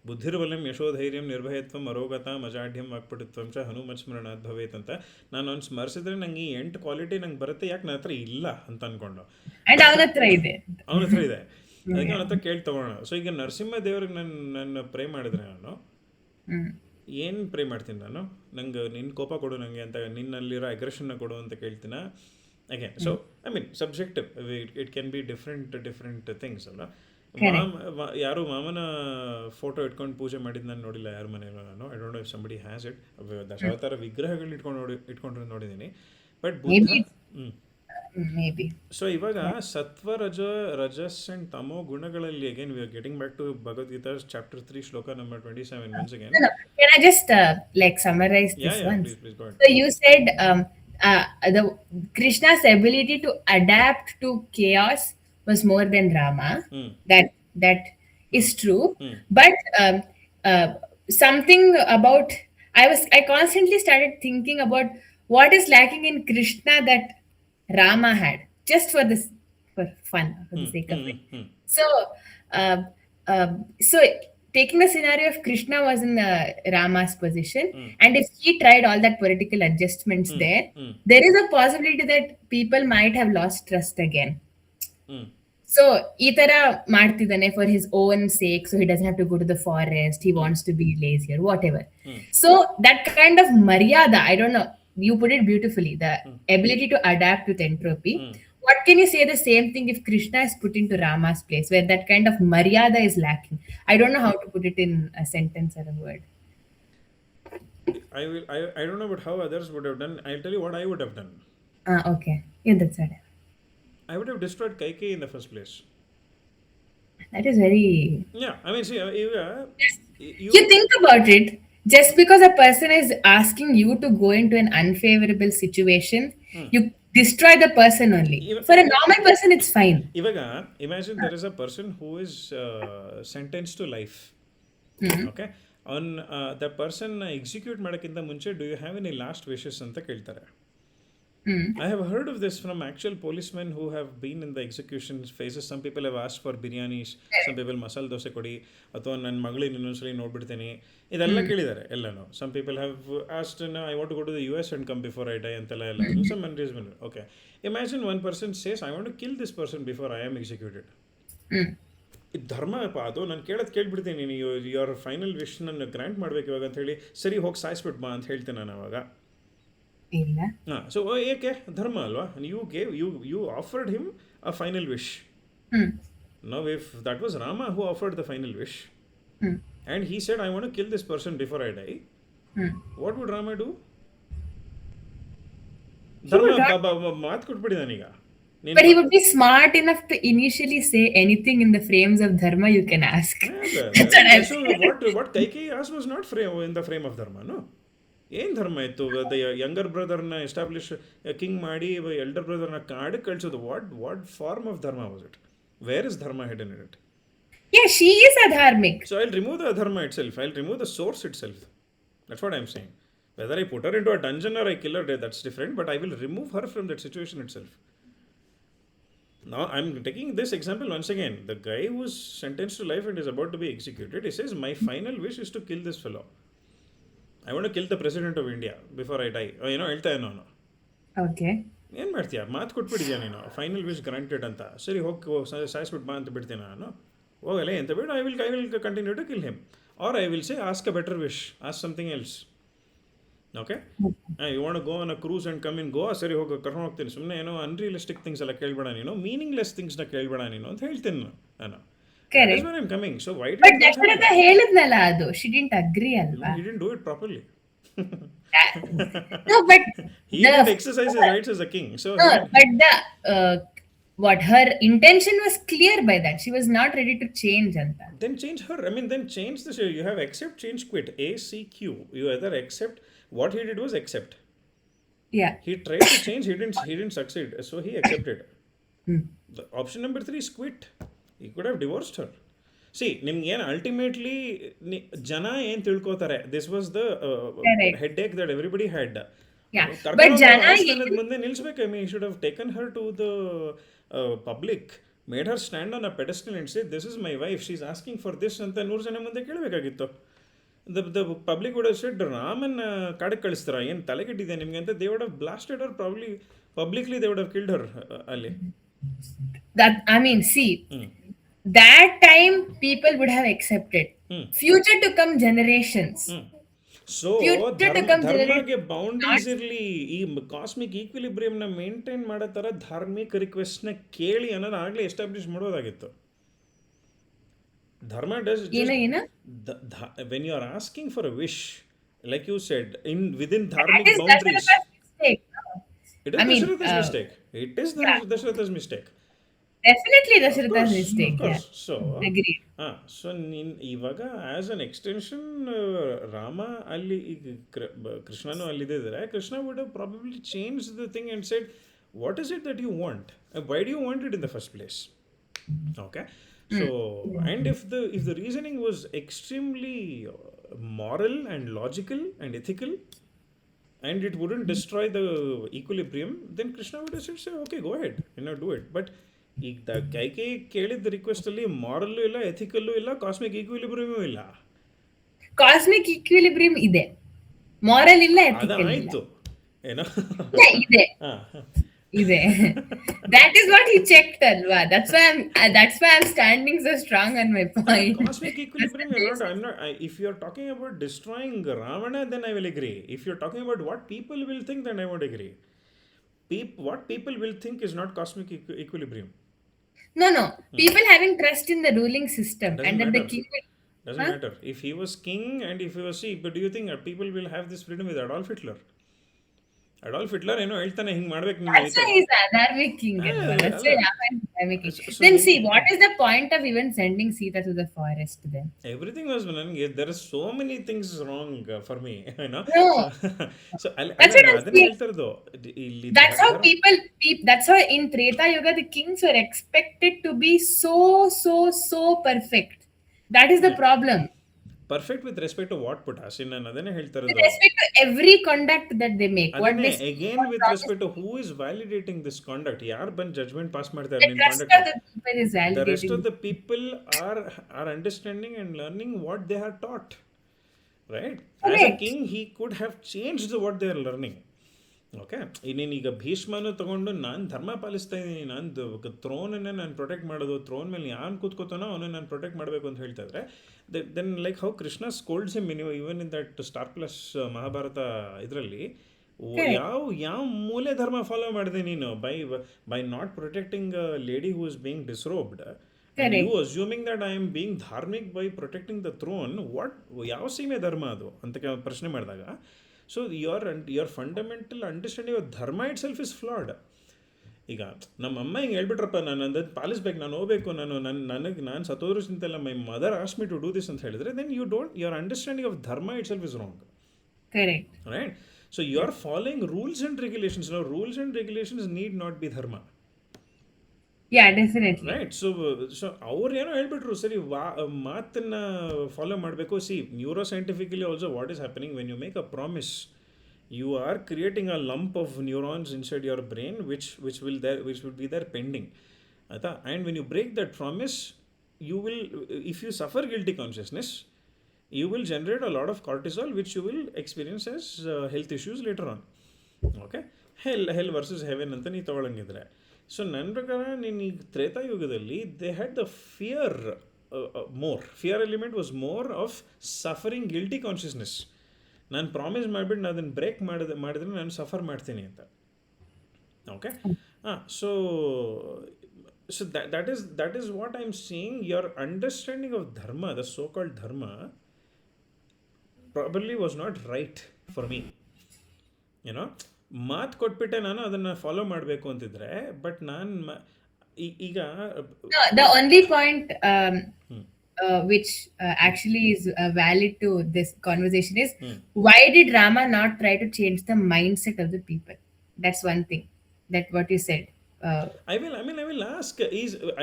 ಬುದ್ಧಿರ್ಬಲಂ ಯಶೋಧೈರ್ಯಂ ನಿರ್ಭಯತ್ವಂ ಅರೋಗತ ಮಜಾಢ್ಯಂ ವಾಕ್ಪಟುತ್ವಂ ಚ ಹನುಮತ್ ಸ್ಮರಣಾತ್ ಭವೇತ್ ಅಂತ ನಾನು ಅವ್ನು ಸ್ಮರಿಸಿದ್ರೆ ನಂಗೆ ಈ 8 ಕ್ವಾಲಿಟಿ ನಂಗೆ ಬರುತ್ತೆ, ಯಾಕೆ ನನ್ನ ಹತ್ರ ಇಲ್ಲ ಅಂತ ಅಂದ್ಕೊಂಡು. And ಅವನ ಹತ್ರ ಇದೆ. ಅವನ ಹತ್ರ ಇದೆ, ಅದಕ್ಕೆ ಅವನ ಹತ್ರ ಕೇಳಿ ತೊಗೊಳ್ಳೋಣ. ಸೊ ಈಗ ನರಸಿಂಹ ದೇವ್ರಿಗೆ ನನ್ನ ಪ್ರೇ ಮಾಡಿದ್ರೆ ನಾನು ಹ್ಮ್. ಏನು ಪ್ರೇ ಮಾಡ್ತೀನಿ ನಾನು, ನಂಗೆ ನಿನ್ನ ಕೋಪ ಕೊಡು ನನಗೆ ಅಂತ, ನಿನ್ನಲ್ಲಿರೋ ಅಗ್ರೆಷನ್ನ ಕೊಡು ಅಂತ ಕೇಳ್ತೀನ. Again so I mean subjective, it can be different things ಅಲ್ಲ. Correct. ಯಾರು ಮಾಮನ ಫೋಟೋ ಇಟ್ಕೊಂಡು ಪೂಜೆ ಮಾಡಿದ್ದು ನಾನು ನೋಡಿಲ್ಲ ಯಾರ ಮನೆಯಲ್ಲೂ. ನಾನು I don't know if somebody has it. ದಶಾವತಾರ ವಿಗ್ರಹಗಳನ್ನ ಇಟ್ಕೊಂಡಿರೋದು ನೋಡಿದ್ದೀನಿ. But Buddha Maybe. ಹ್ಞೂ. Maybe. ಸೊ ಇವಾಗ ಸತ್ವ ರಜಸ್ ಅಂಡ್ ತಮೋ ಗುಣಗಳಲ್ಲಿ, again we are getting back to Bhagavad Gita chapter 3 shloka number 27 once again. No, no. Can I just like summarize this yeah once? Please go ahead. So you said the Krishna's ability to adapt to chaos was more than Rama. ಹ್ಞೂ That is true. ಹ್ಞೂ But uh, something about, I constantly started thinking about what is lacking in Krishna that Rama had, just for this, for fun, for the sake of it. ಹ್ಞೂ So, uh, uh, so taking the scenario of Krishna was in Rama's position, and if he tried all that political adjustments there, ಹ್ಞೂ there is a possibility that people might have lost trust again. ಹ್ಞೂ So, ಈ ತರ ಮಾಡ್ತಿದ್ದಾನೆ for his own sake, so he doesn't have to go to the forest, he wants to be lazy or whatever. So, that kind of maryada, I don't know, you put it beautifully, the ability to adapt with entropy. What can you say the same thing if Krishna is put into Rama's place, where that kind of maryada is lacking? I don't know how to put it in a sentence or a word. I don't know about how others would have done. I'll tell you what I would have done. Okay. Yeah, that's it. I would have destroyed Kaikeyi in the first place. That is very... Yeah, I mean, see, You think about it, just because a person is asking you to go into an unfavorable situation, you destroy the person only. For a normal person, it's fine. ಇವಾಗ imagine there is a person who is sentenced to life. Okay, on the person execute ಮಾಡೋಕ್ಕಿಂತ ಮುಂಚೆ do you have any last wishes ಅಂತ ಕೇಳ್ತಾರೆ. I have heard of this from actual policemen who have been in the execution phases. Some people have asked for biryanis, some people masala dosa kodi, ಅಥವಾ ನನ್ನ ಮಗಳಿಗೆ ಇನ್ನೊಂದ್ಸಲಿ ನೋಡ್ಬಿಡ್ತೀನಿ, ಇದೆಲ್ಲ ಕೇಳಿದ್ದಾರೆ ಎಲ್ಲನೂ. Some people have asked, I want to go to the US and come before I die ಅಂತೆಲ್ಲ ಎಲ್ಲ. Some unreasonable. Okay. Imagine one person says, I want to kill this person before I am executed. ಇದು ಧರ್ಮಪ್ಪ, ಅದು ನಾನು ಕೇಳ್ಬಿಡ್ತೀನಿ, ನೀನು your final wish ನನ್ನ grant ಮಾಡ್ಬೇಕು ಇವಾಗ ಅಂತ ಹೇಳಿ, ಸರಿ ಹೋಗಿ ಸಾಯಿಸ್ಬಿಟ್ಟು ಬಾ ಅಂತ ಹೇಳ್ತೇನೆ ನಾನು ಅವಾಗ. ಇಲ್ಲ. ಸೊ ಏಕೆ ಧರ್ಮ ಅಲ್ವಾ? You offered him a final wish. Now if that was Rama who offered the final wish, and he said, I want to kill this person before I die, what would Rama do? ಧರ್ಮ ಮಾತು ಕೊಟ್ಬಿಟ್ಟಿದ್ದಾನೀಗ. But he would be smart enough to initially say anything in the frames of dharma you can ask. That's what I'm saying. So what Kaikeyi asked was not in the frame of dharma, no? ಏನು ಧರ್ಮ ಇತ್ತು? Younger ಬ್ರದರ್ನ establish king ಮಾಡಿ elder ಬ್ರದರ್ನ ಕಾಡಕ್ಕೆ ಕಳಿಸೋದು. What form of ಧರ್ಮ was it? Where is ಧರ್ಮ hidden in it? Yeah, she is adharmic. So I'll remove the dharma itself. I'll remove the source itself. That's what I'm saying. Whether I put her into a dungeon or I kill her, that's different. But I will remove her from that situation itself. Now I'm taking this example once again. The guy who is sentenced to life and is about to be executed, he says, my final wish is to kill this fellow. I want to kill the president of India before I die. ಹೇಳ್ತಾ ನಾನು. Okay. ಏನು ಮಾಡ್ತೀಯ? ಮಾತು ಕೊಟ್ಬಿಟ್ಟಿದ್ಯಾ ನೀನು, final wish granted ಅಂತ. ಸರಿ ಹೋಗಿ ಸಾಯಿಸ್ಬಿಟ್ಟು ಬಾ ಅಂತ ಬಿಡ್ತೀನಿ ನಾನು. ಹೋಗಲ್ಲ ಅಂತ ಬಿಡು. I will continue to kill him. Or I will say ask a better wish, ask something else. Okay, you want go on a cruise and come in Goa, ಸರಿ ಹೋಗಿ ಕರ್ಕೊಂಡು ಹೋಗ್ತೀನಿ, ಸುಮ್ಮನೆ ಏನೋ ಅನ್ರಿಯಲಿಸ್ಟಿಕ್ ಥಿಂಗ್ಸ್ ಎಲ್ಲ ಕೇಳಬೇಡ ನೀನು, ಮೀನಿಂಗ್ಲೆಸ್ ಥಿಂಗ್ಸ್ನ ಕೇಳಬೇಡ ನೀನು ಅಂತ ಹೇಳ್ತೀನಿ ನಾನು. That is correct. When I'm coming. So Y but did that Dasharatha happen? ಹೇಳಿದ್ನಲ್ಲ, ಅದು ಶಿ ಡಿಂಟ್ ಅಗ್ರಿ No, ಅಲ್ವಾ? he didn't do it properly. No, but He the didn't exercise his rights as a king. So no, he didn't. but the what her intention was clear by that. She was not ready to change anta. Then change her. I mean, then change this. You have accept, change, quit. ACQ. You either accept. What he did was accept. Yeah. He tried to change. He didn't succeed. So he accepted. Hmm. The option number 3 is quit. He could have divorced her. See ನಿಮ್ಗೆ ಏನು ultimately ಜನ ಏನು ತಿಳ್ಕೊತಾರೆ, this was the Correct. Headache that everybody had. Yeah. But ಕರ್ಕೊಂಡು Jana ಆಸ್ಥಾನದ ಮುಂದೆ ನಿಲ್ಲಿಸ್ಬೇಕು. I mean should have taken her to the public, made her stand on a pedestal and say this is my wife, she is asking for this ಅಂತ 100 ಜನ ಮುಂದೆ ಕೇಳಬೇಕಾಗಿತ್ತು. The public would have said, ರಾಮನ್ ಕಾಡಕ್ಕೆ ಕಳಿಸ್ತಾರ, ಏನು ತಲೆಗೆಟ್ಟಿದೆ ನಿಮಗೆ ಅಂತ. They would have blasted her probably publicly, they would have killed her ಅಲ್ಲಿ. that I mean, see, that time people would have accepted. Future to come generations. So Future to come ಧರ್ಮಗೆ generations. Boundaries ಇರಲಿ. ಈ cosmic ಈಕ್ವಿಲಿಬ್ರಿಯಮ್ನ maintain ಮಾಡೋ ಥರ ಧಾರ್ಮಿಕ ರಿಕ್ವೆಸ್ಟ್ನ ಕೇಳಿ ಅನ್ನೋದು ಆಗಲೇ establish ಮಾಡೋದಾಗಿತ್ತು. Dharma does ಏನು when you are asking for a wish, like you said, in within that dharmic is boundaries. Dasharatha's mistake. It is I mean, Dasharatha's mistake. It is Dasharatha's mistake. definitely Of Dasharatha's course, mistake. of course. Yeah. So, Agreed. So ನೀನು ಇವಾಗ as an extension Rama ಅಲ್ಲಿ, ಈಗ ಕೃಷ್ಣನೂ ಅಲ್ಲಿದ್ದರೆ, Krishna would have probably change the thing and said what is it that you want, why do you want it in the first place. Okay, so and if the reasoning was extremely moral and logical and ethical, and it wouldn't destroy the equilibrium, then Krishna would have said, say, okay, go ahead, do it. But ಈಗ ಕೈಕೆ ಕೇಳಿದ ರಿಕ್ವೆಸ್ಟಲ್ಲಿ ಮಾರಲ್ಲೂ ಇಲ್ಲ, ಎಥಿಕಲ್ಲೂ ಇಲ್ಲ, cosmic ಈಕ್ವಿಲಿಬ್ರಿಯಮೂ ಇಲ್ಲ. Cosmic equilibrium ಇದೆ, moral ಇಲ್ಲ, ethical ಇಲ್ಲ. ಅದಾಯ್ತು ಏನೋ ಇದೆ ಇದೆ. That is what he checked ಅಲ್ವಾ. That's why I'm standing so strong on my point. Cosmic equilibrium, if you're talking about destroying Ravana, then I will agree. If you're talking about what people will think, then I won't agree. What people will think is not cosmic equilibrium. No. People having trust in the ruling system, Doesn't and that the matter. king will... Doesn't matter. If he was king and if he was, but do you think people will have this freedom with Adolf Hitler? Adolf Hitler ಏನೋ ಹೇಳ್ತಾನೆ, ಹಿಂಗೆ ಮಾಡ್ಬೇಕು ನೀವು. That's why he's a dharmic king. That's why Rama is a dharmic king. Then see, what is the point of even sending Sita to the forest then? Everything was, ನನಗೆ there are so many things wrong for me, No. So That's what I'm ಅದನ್ನ saying. ಹೇಳ್ತಾ ಇರೋದು. ಇಲ್ಲಿ That's how that's how in Treta Yuga the kings were expected to be so perfect. That is the problem. Perfect with respect to what ಪುಟಾಸ್, ನಾನು ಅದನ್ನೇ ಹೇಳ್ತಾ With ಇರೋದು. respect to every conduct that they make. What ಅದನ್ನೇ they again with respect to who is validating this conduct. ಯಾರು ಬಂದು judgement pass ಮಾಡ್ತಾರೆ the ನಿನ್ನ trust of conduct? the people is The rest validating. of the people are understanding and learning what they are taught, right? As a Correct. king, he could have changed what they are learning. Okay, ಇನ್ನೇನೀಗ ಭೀಷ್ಮನು ತಗೊಂಡು ನಾನು ಧರ್ಮ ಪಾಲಿಸ್ತಾ ಇದ್ದೀನಿ, ನಾನು ಥ್ರೋನನ್ನೇ ನಾನು protect ಮಾಡೋದು, throne ಮೇಲೆ ಯಾರು ಕೂತ್ಕೋತಾನೋ ಅವನು ನಾನು ಪ್ರೊಟೆಕ್ಟ್ ಮಾಡಬೇಕು ಅಂತ ಹೇಳ್ತಾ ಇದ್ರೆ, then like how Krishna scolds him even in that Star Plus Mahabharata ಇದರಲ್ಲಿ, ಯಾವ ಮೂಲೆ ಧರ್ಮ ಫಾಲೋ ಮಾಡಿದೆ ನೀನು by not protecting lady who is being disrobed, you assuming that I am being dharmik by protecting the throne. ಯಾವ ಸೀಮೆ ಧರ್ಮ ಅದು ಅಂತ ಪ್ರಶ್ನೆ ಮಾಡಿದಾಗ, so your fundamental understanding of dharma itself is flawed. ಈಗ ನಮ್ಮಮ್ಮ ಹಿಂಗೆ ಹೇಳ್ಬಿಟ್ರಪ್ಪ, ನಾನು ಅದನ್ನು ಪಾಲಿಸ್ಬೇಕು, ನಾನು ಹೋಗ್ಬೇಕು, ನಾನು ಸತ್ತೋದ್ರೂ ಚಿಂತೆಲ್ಲ, my mother ask me to do this ಅಂತ ಹೇಳಿದ್ರೆ, then your understanding of dharma itself is wrong. Correct. Right? So you are following rules and regulations. Now rules and regulations need not be dharma. Yeah, definitely. Right? So ಅವ್ರು ಏನೋ ಹೇಳ್ಬಿಟ್ರು, ಸರಿ ಮಾತನ್ನ follow ಮಾಡಬೇಕು. See neuroscientifically also what is happening, when you make a promise, you are creating a lump of neurons inside your brain which will be there pending. And when you break that promise, you will, if you suffer guilty consciousness, you will generate a lot of cortisol which you will experience as health issues later on. Okay, hell versus heaven ಅಂತ ನೀವು ತಗೊಳ್ಳಂಗಿದ್ರೆ, so ನನ್ನ ಪ್ರಕಾರ ನೀನು ಈಗ ತ್ರೇತಾಯುಗದಲ್ಲಿ they had the fear element was more of suffering guilty consciousness. ನಾನು promise ಮಾಡಿಬಿಟ್ಟು ನಾನು ಅದನ್ನು ಬ್ರೇಕ್ ಮಾಡಿದ್ರೆ ನಾನು ಸಫರ್ ಮಾಡ್ತೀನಿ ಅಂತ. Okay. So that is what I'm saying. Your understanding of dharma, the so-called dharma, probably was not right for me. ಏನೋ ಮಾತು ಕೊಟ್ಬಿಟ್ಟೆ ನಾನು ಅದನ್ನು ಫಾಲೋ ಮಾಡಬೇಕು ಅಂತಿದ್ರೆ, ಬಟ್ ನಾನು ಈಗ No, the only point which actually is valid to this conversation is why did Rama not try to change the mindset of the people? That's one thing. That what you said. I will ask,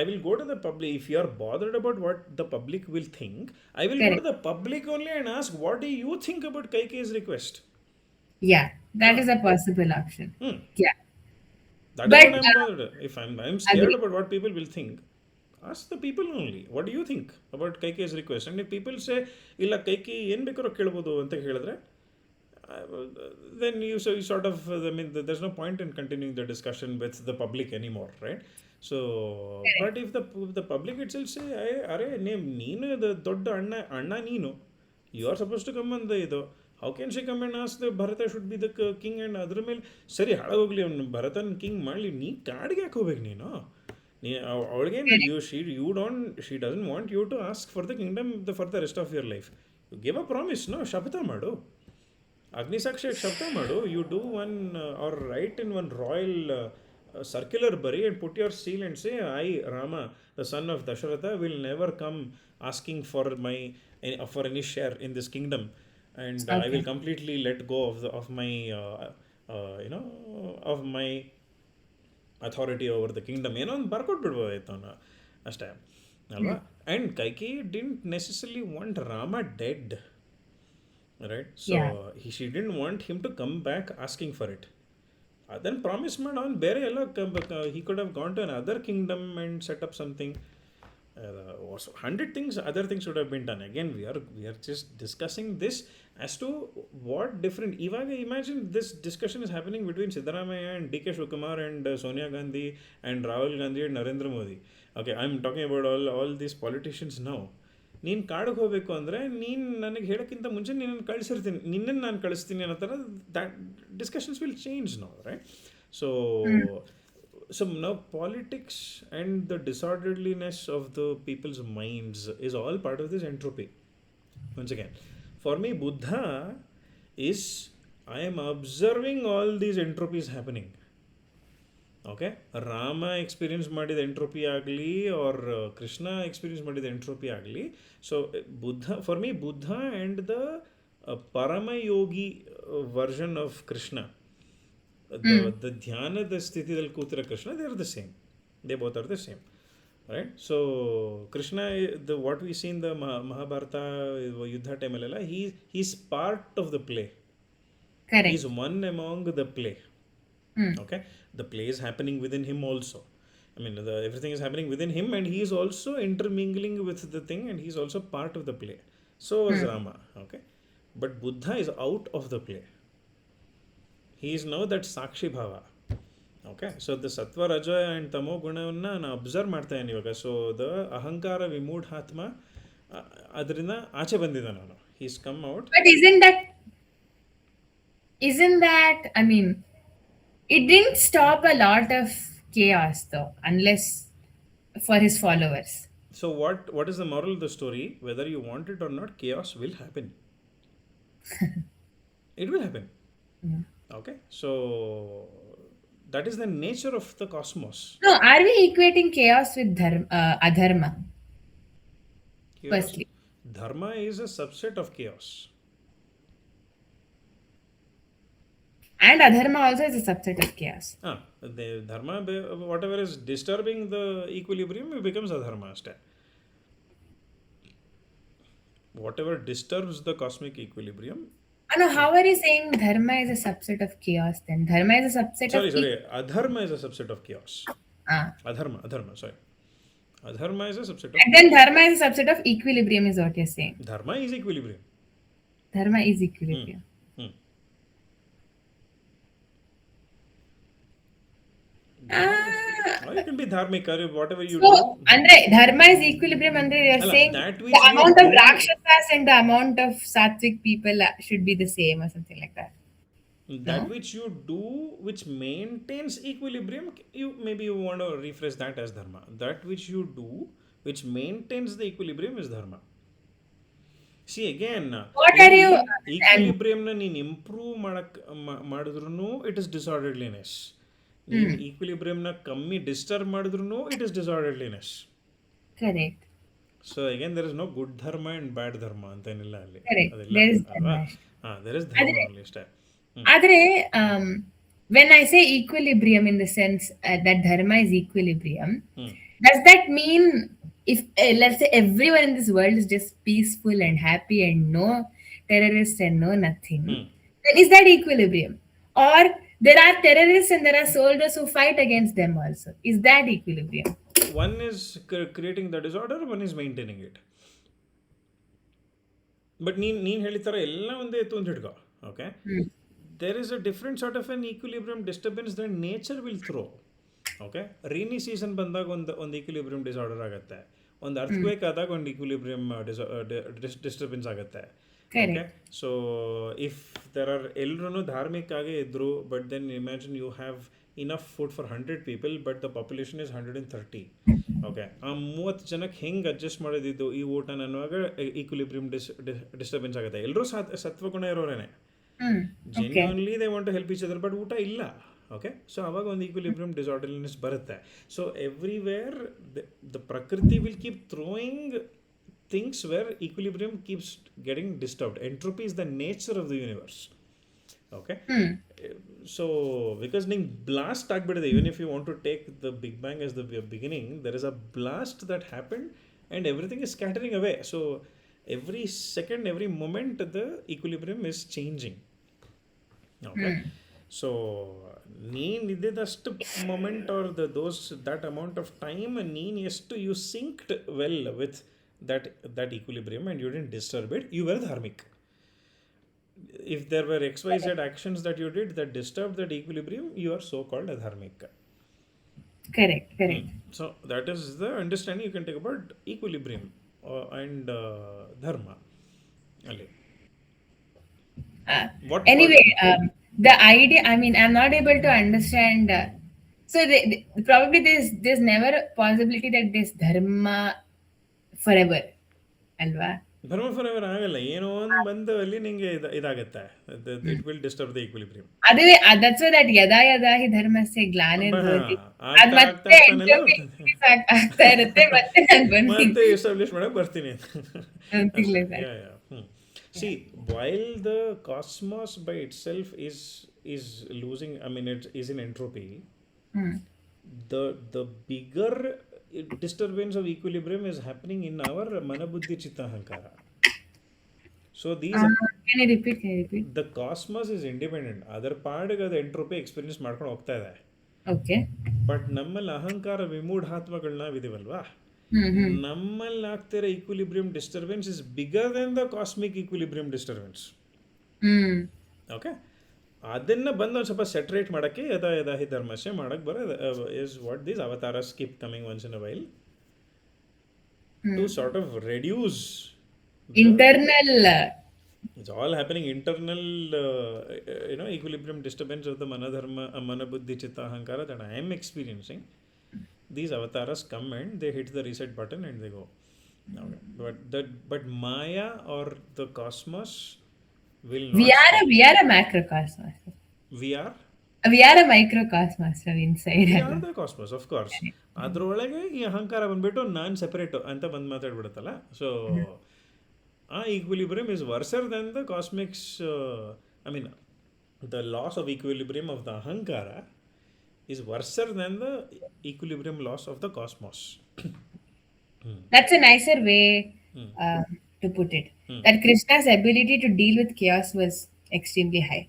I will go to the public. If you are bothered about what the public will think, I will go to Correct. the public only and ask, what do you think about Kaike's request? Yeah, that Ah, is a possible option. hmm. Yeah, That is but what I'm bothered. If I'm scared agree. about what people will think, ask the people only. What do you think about Kaike's request? And if people say, ಇಲ್ಲ ಕೈಕಿ ಏನು ಬೇಕಾದ್ರೂ ಕೇಳ್ಬೋದು ಅಂತ ಹೇಳಿದ್ರೆ, then you sort of, I mean, there's no point in continuing the discussion with the public anymore, right? So, but if the public itself say, ಅರೆ ನೀನು ದೊಡ್ಡ ಅಣ್ಣ ನೀನು, you are supposed to come on the ಇದು, how can she come and ask the Bharata should be the king, and ಅದ್ರ ಮೇಲೆ ಸರಿ ಹಾಳಾಗೋಗ್ಲಿ ಅವ್ನು ಭರತನ್ ಕಿಂಗ್ ಮಾಡಲಿ, ನೀ ಕಾಡಿಗೆ ಯಾಕೆ ಹೋಗ್ಬೇಕು ನೀನು? ಅವಳಿಗೇನು she doesn't want you to ask for the kingdom for the rest of your life. You give a promise, no, ಶಪಥ ಮಾಡು, ಅಗ್ನಿಸಾಕ್ಷಿ ಶಬ್ದ ಮಾಡು. You do one or write in one royal circular ಬರಿ and put your seal and say, I Rama the son of Dasharatha will never come asking for any share in this kingdom, and I will Okay. completely let go of my you know of my authority over the kingdom, ಏನೋ ಒಂದು ಬರ್ಕೊಟ್ಬಿಡ್ಬೋದಾಯ್ತು ಅವನು ಅಷ್ಟೇ ಅಲ್ವಾ. And Kaikeyi didn't necessary want Rama dead, right? So Yeah. She didn't want him to come back asking for it. ಅದನ್ನು promise ಮಾಡಿ ಅವ್ನು ಬೇರೆ ಎಲ್ಲ he could have gone to another kingdom and set up something. 100 things, other things should have been done. Again, we are just discussing this as to what different. Ivaga, imagine this discussion is happening between Siddaramaiah and D.K. Shivakumar and Sonia Gandhi and Rahul Gandhi and Narendra Modi. Okay, I'm talking about all these politicians now. ನೀನು ಕಾಡಿಗೆ ಹೋಗಬೇಕು ಅಂದರೆ ನೀನು ನನಗೆ ಹೇಳೋಕ್ಕಿಂತ ಮುಂಚೆ ನಿನ್ನನ್ನು ನಾನು ಕಳಿಸ್ತೀನಿ ಅನ್ನೋ ಥರ that discussions will change no, right? So now politics and the disorderliness of the people's minds is all part of this entropy. Once again, for me, Buddha is, I am observing all these entropies happening. Okay, Rama experience ಮಾಡಿದ entropy ಆಗಲಿ or Krishna experience ಮಾಡಿದ entropy ಆಗಲಿ. So Buddha, for me, Buddha and the Parama Yogi version of Krishna, the ಧ್ಯಾನದ ಸ್ಥಿತಿಯಲ್ಲಿ ಕೂತಿರೋ Krishna, they are the same, they both are the same, right? So Krishna, what we seen the Mahabharata ಯುದ್ಧ ಟೈಮಲ್ಲೆಲ್ಲ, is part of the play, Correct. Is one among the play. Okay, the play is happening within him also. I mean, everything is happening within him, and he is also intermingling with the thing, and he is also part of the play. So is Rama. Okay, but Buddha is out of the play. He is now that Sakshi Bhava. Okay, so the Sattva, Raja and Tamo ಗುಣವನ್ನು ನಾನು observe ಮಾಡ್ತಾ ಇದ್ದೀನಿ ಇವಾಗ. So the ಅಹಂಕಾರ ವಿಮೂಢಾತ್ಮ ಅದರಿಂದ ಆಚೆ ಬಂದಿದ್ದ ನಾನು. He's come out. But isn't that, I mean, it didn't stop a lot of chaos though, unless for his followers. So what is the moral of the story? Whether you want it or not, chaos will happen. It will happen. Okay, so that is the nature of the cosmos. No, are we equating chaos with adharma? Chaos. Firstly, Dharma is a subset of chaos. and adharma also is a subset of chaos. The dharma, whatever is disturbing the equilibrium, it becomes adharma. Whatever disturbs the cosmic equilibrium. No, how are you saying dharma is a subset of chaos then? Dharma is a subset Sorry, of adharma is a subset of chaos. Ah. Adharma, sorry. Adharma is a subset of. And then dharma is a subset of equilibrium, is what you're saying. Dharma is equilibrium. Dharma is equilibrium. it can be dharmic, or whatever you So, do. andre dharma is equilibrium, andre they are Alla, saying that the which you amount of do, rakshasas and the amount of sattvic people should be the same or something like that. that No? which you do, which maintains equilibrium, you maybe you want to rephrase that as dharma. That which you do, which maintains the equilibrium, is dharma. See again, What are ಇಲ್ಲಿ you and ಈಕ್ವಿಲಿಬ್ರಿಯಮ್ನ ನೀನು improve ಮಾಡಿದ್ರು it is ಡಿಸಾರ್ಡರ್ಲಿನೆಸ್. ನೀನು hmm, ಈಕ್ವಿಲಿಬ್ರಿಯಮ್ನ ಕಮ್ಮಿ disturb ಮಾಡಿದ್ರು it is disorderliness. correct. So again there is no good dharma and bad dharma ಅಂತೇನಿಲ್ಲ ಅಲ್ಲಿ. Correct. ಅದಿಲ್ಲ There is ಅಲ್ವಾ? dharma. ಹಾಂ, ದರ್ ಇಸ್ ಧರ್ಮ ಓನ್ಲಿ ಅಷ್ಟೇ. ಹ್ಞೂ Adre, when I say equilibrium in the sense that dharma is equilibrium, ಹ್ಞೂ does that mean if let's say everyone in this world is just peaceful and happy and no terrorists and no ಹ್ಞೂ. nothing, then is that equilibrium? Or there are terrorists and there are soldiers who fight against them also. Is that equilibrium? One is creating the disorder, one is maintaining it. But ನೀನು ಹೇಳಿದ ಎಲ್ಲ ಒಂದೇ ಇತ್ತು ಅಂತ ಹಿಡ್ಕೊ. Okay, Hmm. There is a different sort of an equilibrium disturbance that nature will throw. Okay, rainy season ಬಂದಾಗ ಒಂದು equilibrium disorder ಆಗುತ್ತೆ. ಒಂದು Hmm. ಅರ್ಥಕ್ವೇಕ್ ಆದಾಗ ಒಂದು ಈಕ್ವಿಲಿಬ್ರಿಯಮ್ ಡಿಸ್ಟರ್ಬೆನ್ಸ್ ಆಗುತ್ತೆ. Okay, Correct. So if there are ಎಲ್ಲರೂ ಧಾರ್ಮಿಕ ಆಗೇ ಇದ್ದರು, but then imagine you have enough food for 100 people but the population is 130. Okay, ಆ 30 ಜನಕ್ಕೆ ಹೆಂಗೆ ಅಡ್ಜಸ್ಟ್ ಮಾಡೋದಿದ್ದು ಈ ಊಟನ ಅನ್ನುವಾಗ ಈಕ್ವಿಲಿಬ್ರಿಯಮ್ ಡಿಸ್ಟರ್ಬೆನ್ಸ್ ಆಗುತ್ತೆ. ಎಲ್ಲರೂ ಸತ್ವಗುಣ ಇರೋರೇನೆ, Hmm. Okay. Genuinely they want to help each other, but ಊಟ ಇಲ್ಲ. ಓಕೆ, ಸೊ ಅವಾಗ ಒಂದು ಈಕ್ವಿಲಿಬ್ರಿಯಮ್ ಡಿಸಾರ್ಡರ್ಲಿನೆಸ್ ಬರುತ್ತೆ. ಸೊ ಎವ್ರಿವೇರ್ ದ ಪ್ರಕೃತಿ will keep throwing things where equilibrium keeps getting disturbed. Entropy is the nature of the universe. Okay, Hmm. so because ning blast ಆಗ್ಬಿಟ್ಟಿದೆ, even if you want to take the big bang as the beginning, there is a blast that happened and everything is scattering away. So every second, every moment the equilibrium is changing. Okay, so ನೀನು ಇದ್ದಿದ್ದಷ್ಟು moment are those that amount of time ನೀನು ಎಷ್ಟು you synced well with that equilibrium and you didn't disturb it, you were dharmic. If there were xyz actions that you did that disturbed that equilibrium, you are so called a dharmic. Correct. Correct. So that is the understanding you can take about equilibrium and dharma. Ali. What Anyway, part? the idea. I mean, I'm not able to understand. So probably there's never a possibility that there's dharma forever, alva. ಧರ್ಮ for ever ಆಗಲ್ಲ. ಏನೋ ಒಂದು ಬಂದು ಅಲ್ಲಿ ನಿಂಗೆ ಇದಾಗುತ್ತೆ, it will disturb the equilibrium. ಅದುವೇ that's why that ಯದಾ ಯದಾ ಹಿ ಧರ್ಮಸ್ಯ ಗ್ಲಾನಿರ್ಭವತಿ ಅದ್ ಆಗ್ತಾ ಆಗ್ತಾ ಮತ್ತೆ ಆಗ್ತಾನೆಲ್ಲ ಆಗ್ತಾ ಇರುತ್ತೆ, ಮತ್ತೆ ನಾನು ಬರ್ತೀನಿ. ಮತ್ತೆ ಎಸ್ಟಾಬ್ಲಿಷ್ ಮಾಡಕ್ಕೆ ಬರ್ತೀನಿ Something ಅಷ್ಟೇ. like that. Yeah yeah C while the cosmos by itself is losing, I mean it is in entropy, Hmm. the bigger disturbance of equilibrium is happening in our manabuddhi chitta ahankara. So these Can you repeat? Can you repeat? the cosmos is independent, ಅದರ ಪಾಡಿಗೆ ಅದು entropy experience ಮಾಡ್ಕೊಂಡು ಹೋಗ್ತಾ ಇದೆ. Okay. But ನಮ್ಮಲ್ಲಿ ಅಹಂಕಾರ ವಿಮೂಢಾತ್ಮಗಳು ನಾವಿದೀವಲ್ವಾ, ನಮ್ಮಲ್ಲಿ ಆಗ್ತಿರೋ equilibrium disturbance is bigger then the cosmic equilibrium disturbance. Okay, ಅದನ್ನು ಬಂದು ಒಂದು ಸ್ವಲ್ಪ ಸೆಟ್ರೇಟ್ ಮಾಡೋಕ್ಕೆ ಯದಾ ಯದಾ ಹಿ ಧರ್ಮಸ್ಯ ಮಾಡೋಕ್ಕೆ ಬರೋದು is what these avatars keep coming once in a while to sort of reduce Internal. it's all happening internal equilibrium disturbance of the mana buddhi chitta ahankara that I am experiencing. These avatars come and they hit the reset button and they go. Okay. But Maya or the cosmos will not We are a macrocosmos. we are We are a microcosmos from inside. we are the cosmos, of course. ಅದರೊಳಗೆ ಈ ಅಹಂಕಾರ ಬಂದ್ಬಿಟ್ಟು ನಾನು separate ಅಂತ ಬಂದು ಮಾತಾಡ್ಬಿಡುತ್ತಲ್ಲ. So ಆ equilibrium is worser than the cosmics. I mean the loss of equilibrium of the ಅಹಂಕಾರ is worse than the equilibrium loss of the cosmos. That's a nicer way to put it. That Krishna's ability to deal with chaos was extremely high.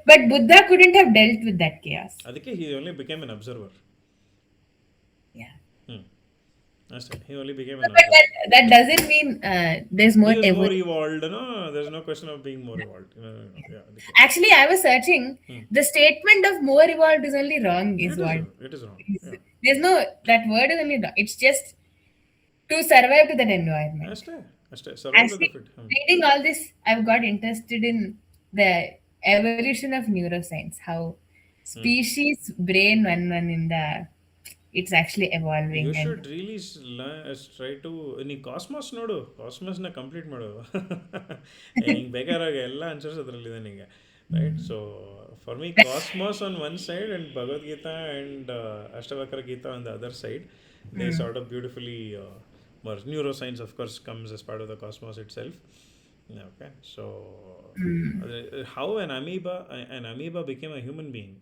But Buddha couldn't have dealt with that chaos. ಅದಕ್ಕೆ he only became an observer. Yeah. That's it. He only became an But Arjuna. that doesn't mean there's more He was more evolution. evolved, no? There's no question of being more evolved. No, no, no. Yeah, okay. Actually, I was searching. Hmm. The statement of more evolved is only wrong, is It is what. wrong. It is wrong. Yeah. There's no, that word is only wrong. It's just to survive to that environment. Ashte. Ashte. Survival of the Actually, fit. Hmm. reading all this, I've got interested in the evolution of neuroscience, how Hmm. species brain one in the it's actually You evolving and should really try to ನೀ cosmos ನೋಡು ಕಾಸ್ಮಾಸ್ನ complete ಮಾಡು ಹಿಂಗೆ ಬೇಕಾರಾಗ ಎಲ್ಲ answers ಅದರಲ್ಲಿದೆ ನಿಂಗೆ right so for me cosmos on one side and Bhagavad Gita and Ashtavakra Gita on the other side they sort of beautifully merge. Neuroscience, of course, comes as part of the cosmos itself. Okay, so how an amoeba became a human being?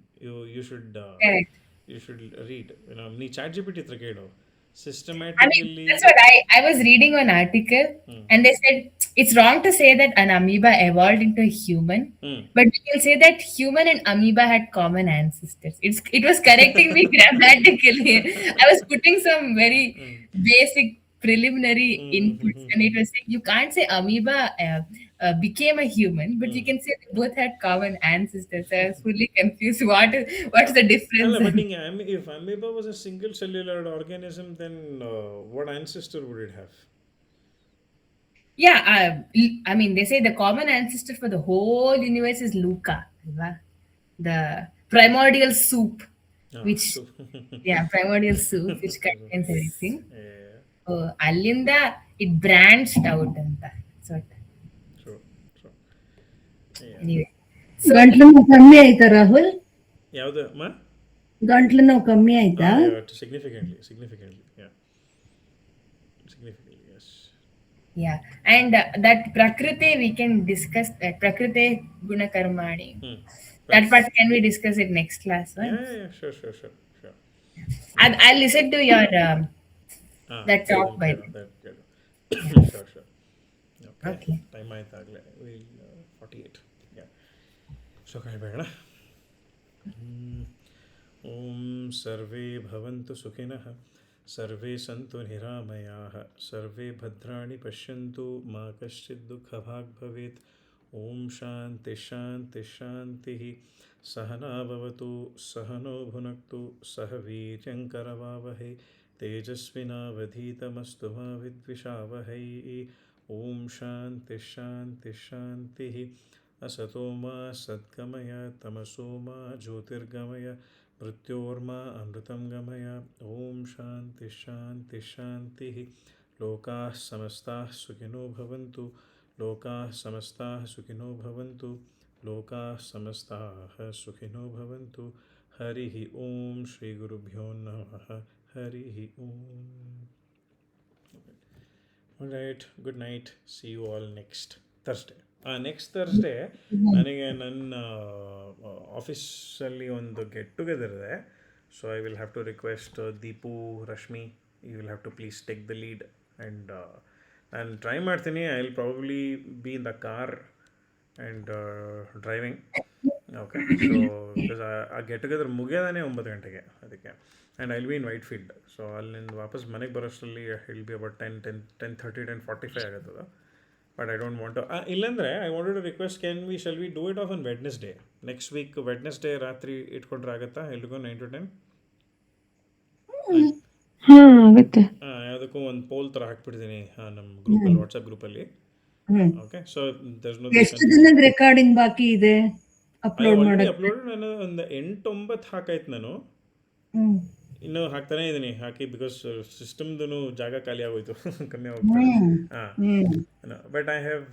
You should correct. you should read. Nee ChatGPT hatra keಳು. I mean, Systematically. that's what I was reading one article Hmm. and they said it's wrong to say that an amoeba evolved into a human, Hmm. but we can say that human and amoeba had common ancestors. It was correcting me grammatically. I was putting some very Hmm. basic preliminary Hmm. inputs, and it was saying you can't say amoeba became a human, but you Hmm. can say they both had common ancestors. I was fully confused. What's the difference? ಅಲ್ಲ but ಹಿಂಗೆ if amoeba was a single cellular organism, then what ancestor would it have? Yeah, I mean, they say the common ancestor for the whole universe is Luca, alva? The primordial soup, Ah, which, so yeah, primordial soup, which contains everything. yeah, Alinda, it branched out. So, true, true. Yeah. anyway, so ಗಂಟ್ಲು ನೋವು ಕಮ್ಮಿ ಆಯ್ತಾ ರಾಹುಲ್? ಯಾವುದು ಅಮ್ಮ? ಗಂಟ್ಲು ನೋವು ಕಮ್ಮಿ ಆಯ್ತಾ? Yeah, significantly, yeah, significantly, yes. yeah, and that Prakriti, we can discuss that Prakriti Gunakarmani. Hmm. That part, can we discuss it next class Yeah, once? yeah, yeah, sure. I'll listen to your that talk Then by ಕೇಳು then. that ಕೇಳು. Yeah. Sure. Okay, Okay. Time ಆಯ್ತಾಗಲೇ will 48. Yeah. So ಕಾಯ್ಬೇಡ. ಓಂ ಸರ್ವೇ ಭವಂತು ಸುಖಿನಃ ಸರ್ವೇ ಸಂತು ನಿರಾಮಯಾಃ ಸರ್ವೇ ಭದ್ರಾಣಿ ಪಶ್ಯಂತು ಮಾ ಕಶ್ಚಿತ್ ದುಃಖಭಾಗ್ ಭವೇತ್. ಓಂ ಶಾಂತಿ ಸಹನಾ ಭವತು ಸಹನೋ ಭುನಕ್ತು ಸಹ ವೀರ್ಯಂಕರವಾವಹೈ ತೇಜಸ್ವಿನಾವಧೀತಮಸ್ತು ಮಾ ವಿದ್ವಿಷಾವಹೈ. ಓಂ ಶಾಂತಿ असतो मा सद्गमय तमसो मा ज्योतिर्गमय मृत्योर्मा अमृतं गमय. ओम शांति लोकाः समस्ताः सुखिनो भवन्तु लोकाः समस्ताः सुखिनो भवन्तु लोकाः समस्ताः सुखिनो भवन्तु. हरिः ओम श्री गुरुभ्यो नमः. हरिः ओम. All right, good night. See you all next Thursday. Next Thursday ನನಗೆ ನನ್ನ ಆಫೀಸಲ್ಲಿ ಒಂದು ಗೆಟ್ ಟುಗೆದರ್ ಇದೆ. So I will have to request Deepu, Rashmi, you will have to please take the lead. And ನಾನು ಟ್ರೈ ಮಾಡ್ತೀನಿ. I will probably be in the car and driving. Okay, so because ಆ get together ಮುಗಿಯೋದೇ 9 ಗಂಟೆಗೆ ಅದಕ್ಕೆ. And I will be in Whitefield. So ಅಲ್ಲಿಂದ ವಾಪಸ್ ಮನೆಗೆ ಬರೋಷ್ಟರಲ್ಲಿ will be about 10:30 10:45 ಆಗುತ್ತದೆ. But I don't want to. Illandre, I wanted to request, shall we do it off on Wednesday? Next week, Wednesday, Ratri, ಇಟ್ಕೊಂಡ್ರೆ ಆಗುತ್ತಾ ಎಲ್ರಿಗೂ 9 to 10? ಹಾ ಆಗುತ್ತೆ. ಯಾವುದಕ್ಕೂ ಒಂದು ಪೋಲ್ ಥರ ಹಾಕ್ಬಿಡ್ತೀನಿ ನಮ್ಮ ಗ್ರೂಪಲ್ಲಿ, ವಾಟ್ಸಪ್ ಗ್ರೂಪಲ್ಲಿ. ಓಕೆ, ಸೊ ದರ್ಸ್ ನೋ ಎಷ್ಟು ದಿನದ ರೆಕಾರ್ಡಿಂಗ್ ಬಾಕಿ ಇದೆ ಐ ಅಪ್ಲೋಡ್ ಆಲ್ರೆಡಿ ಮಾಡೋದು? ಅಪ್ಲೋಡ್. ನಾನು ಒಂದು 8-9 ಹಾಕಾಯ್ತು. ನಾನು ಇನ್ನೂ ಹಾಕ್ತಾನೇ ಇದ್ದೀನಿ. ಹಾಕಿ ಬಿಕಾಸ್ ಸಿಸ್ಟಮ್ದು ಜಾಗ ಖಾಲಿ ಆಗೋಯ್ತು. ಕಮ್ಮಿ ಆಗೋಗ್ತದೆ. ಹಾಂ, ಬಟ್ ಐ ಹ್ಯಾವ್